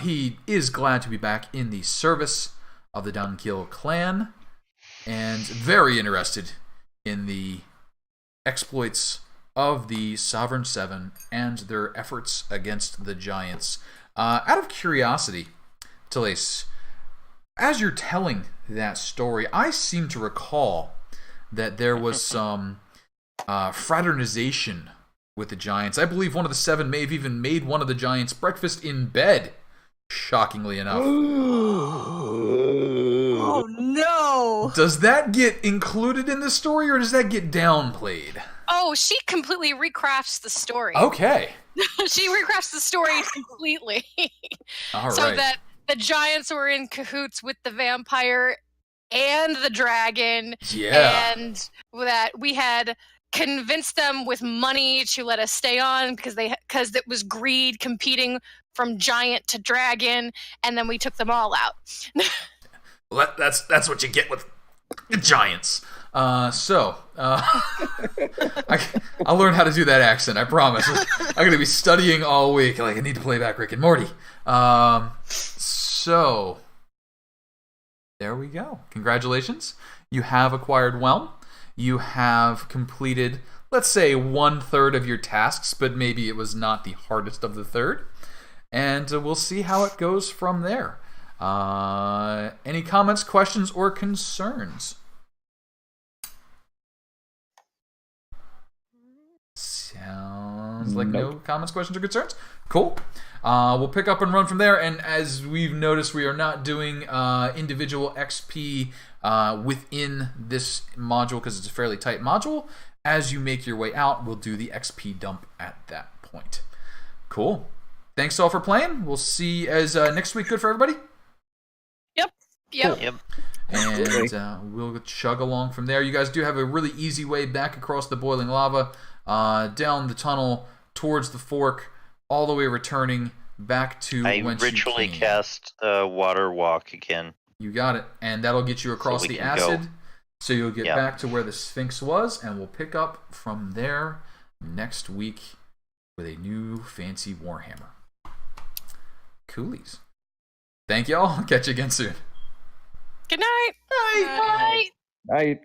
[SPEAKER 1] He is glad to be back in the service of the Dunkill clan, and very interested in the exploits of the Sovereign Seven and their efforts against the giants. Out of curiosity, Telaise, as you're telling that story, I seem to recall that there was some fraternization with the giants. I believe one of the seven may have even made one of the giants breakfast in bed, shockingly enough.
[SPEAKER 3] Oh no!
[SPEAKER 1] Does that get included in the story, or does that get downplayed?
[SPEAKER 2] Oh, she completely recrafts the story.
[SPEAKER 1] Okay.
[SPEAKER 2] She recrafts the story completely.
[SPEAKER 1] All right.
[SPEAKER 2] So that the giants were in cahoots with the vampire and the dragon.
[SPEAKER 1] Yeah.
[SPEAKER 2] And that we had convinced them with money to let us stay on because it was greed competing from giant to dragon, and then we took them all out.
[SPEAKER 1] Well, that's what you get with giants. I'll learn how to do that accent, I promise. I'm going to be studying all week. Like, I need to play back Rick and Morty. So, there we go. Congratulations. You have acquired Whelm. You have completed, let's say, 1/3 of your tasks, but maybe it was not the hardest of the third. And we'll see how it goes from there. Any comments, questions, or concerns? Sounds like no comments, questions, or concerns. Cool. We'll pick up and run from there. And as we've noticed, we are not doing individual XP within this module because it's a fairly tight module. As you make your way out, we'll do the XP dump at that point. Cool. Thanks all for playing. We'll see as next week. Good for everybody?
[SPEAKER 2] Yep.
[SPEAKER 4] Yep.
[SPEAKER 1] And we'll chug along from there. You guys do have a really easy way back across the boiling lava, down the tunnel towards the fork, all the way returning back to
[SPEAKER 4] I
[SPEAKER 1] whence you
[SPEAKER 4] ritually
[SPEAKER 1] came.
[SPEAKER 4] cast Water Walk again.
[SPEAKER 1] You got it. And that'll get you across
[SPEAKER 4] we
[SPEAKER 1] the
[SPEAKER 4] can
[SPEAKER 1] acid.
[SPEAKER 4] go.
[SPEAKER 1] So you'll get
[SPEAKER 4] Yep.
[SPEAKER 1] back to where the Sphinx was, and we'll pick up from there next week with a new fancy Warhammer. Coolies. Thank y'all. Catch you again soon.
[SPEAKER 2] Good night.
[SPEAKER 1] Night.
[SPEAKER 2] Bye.
[SPEAKER 6] I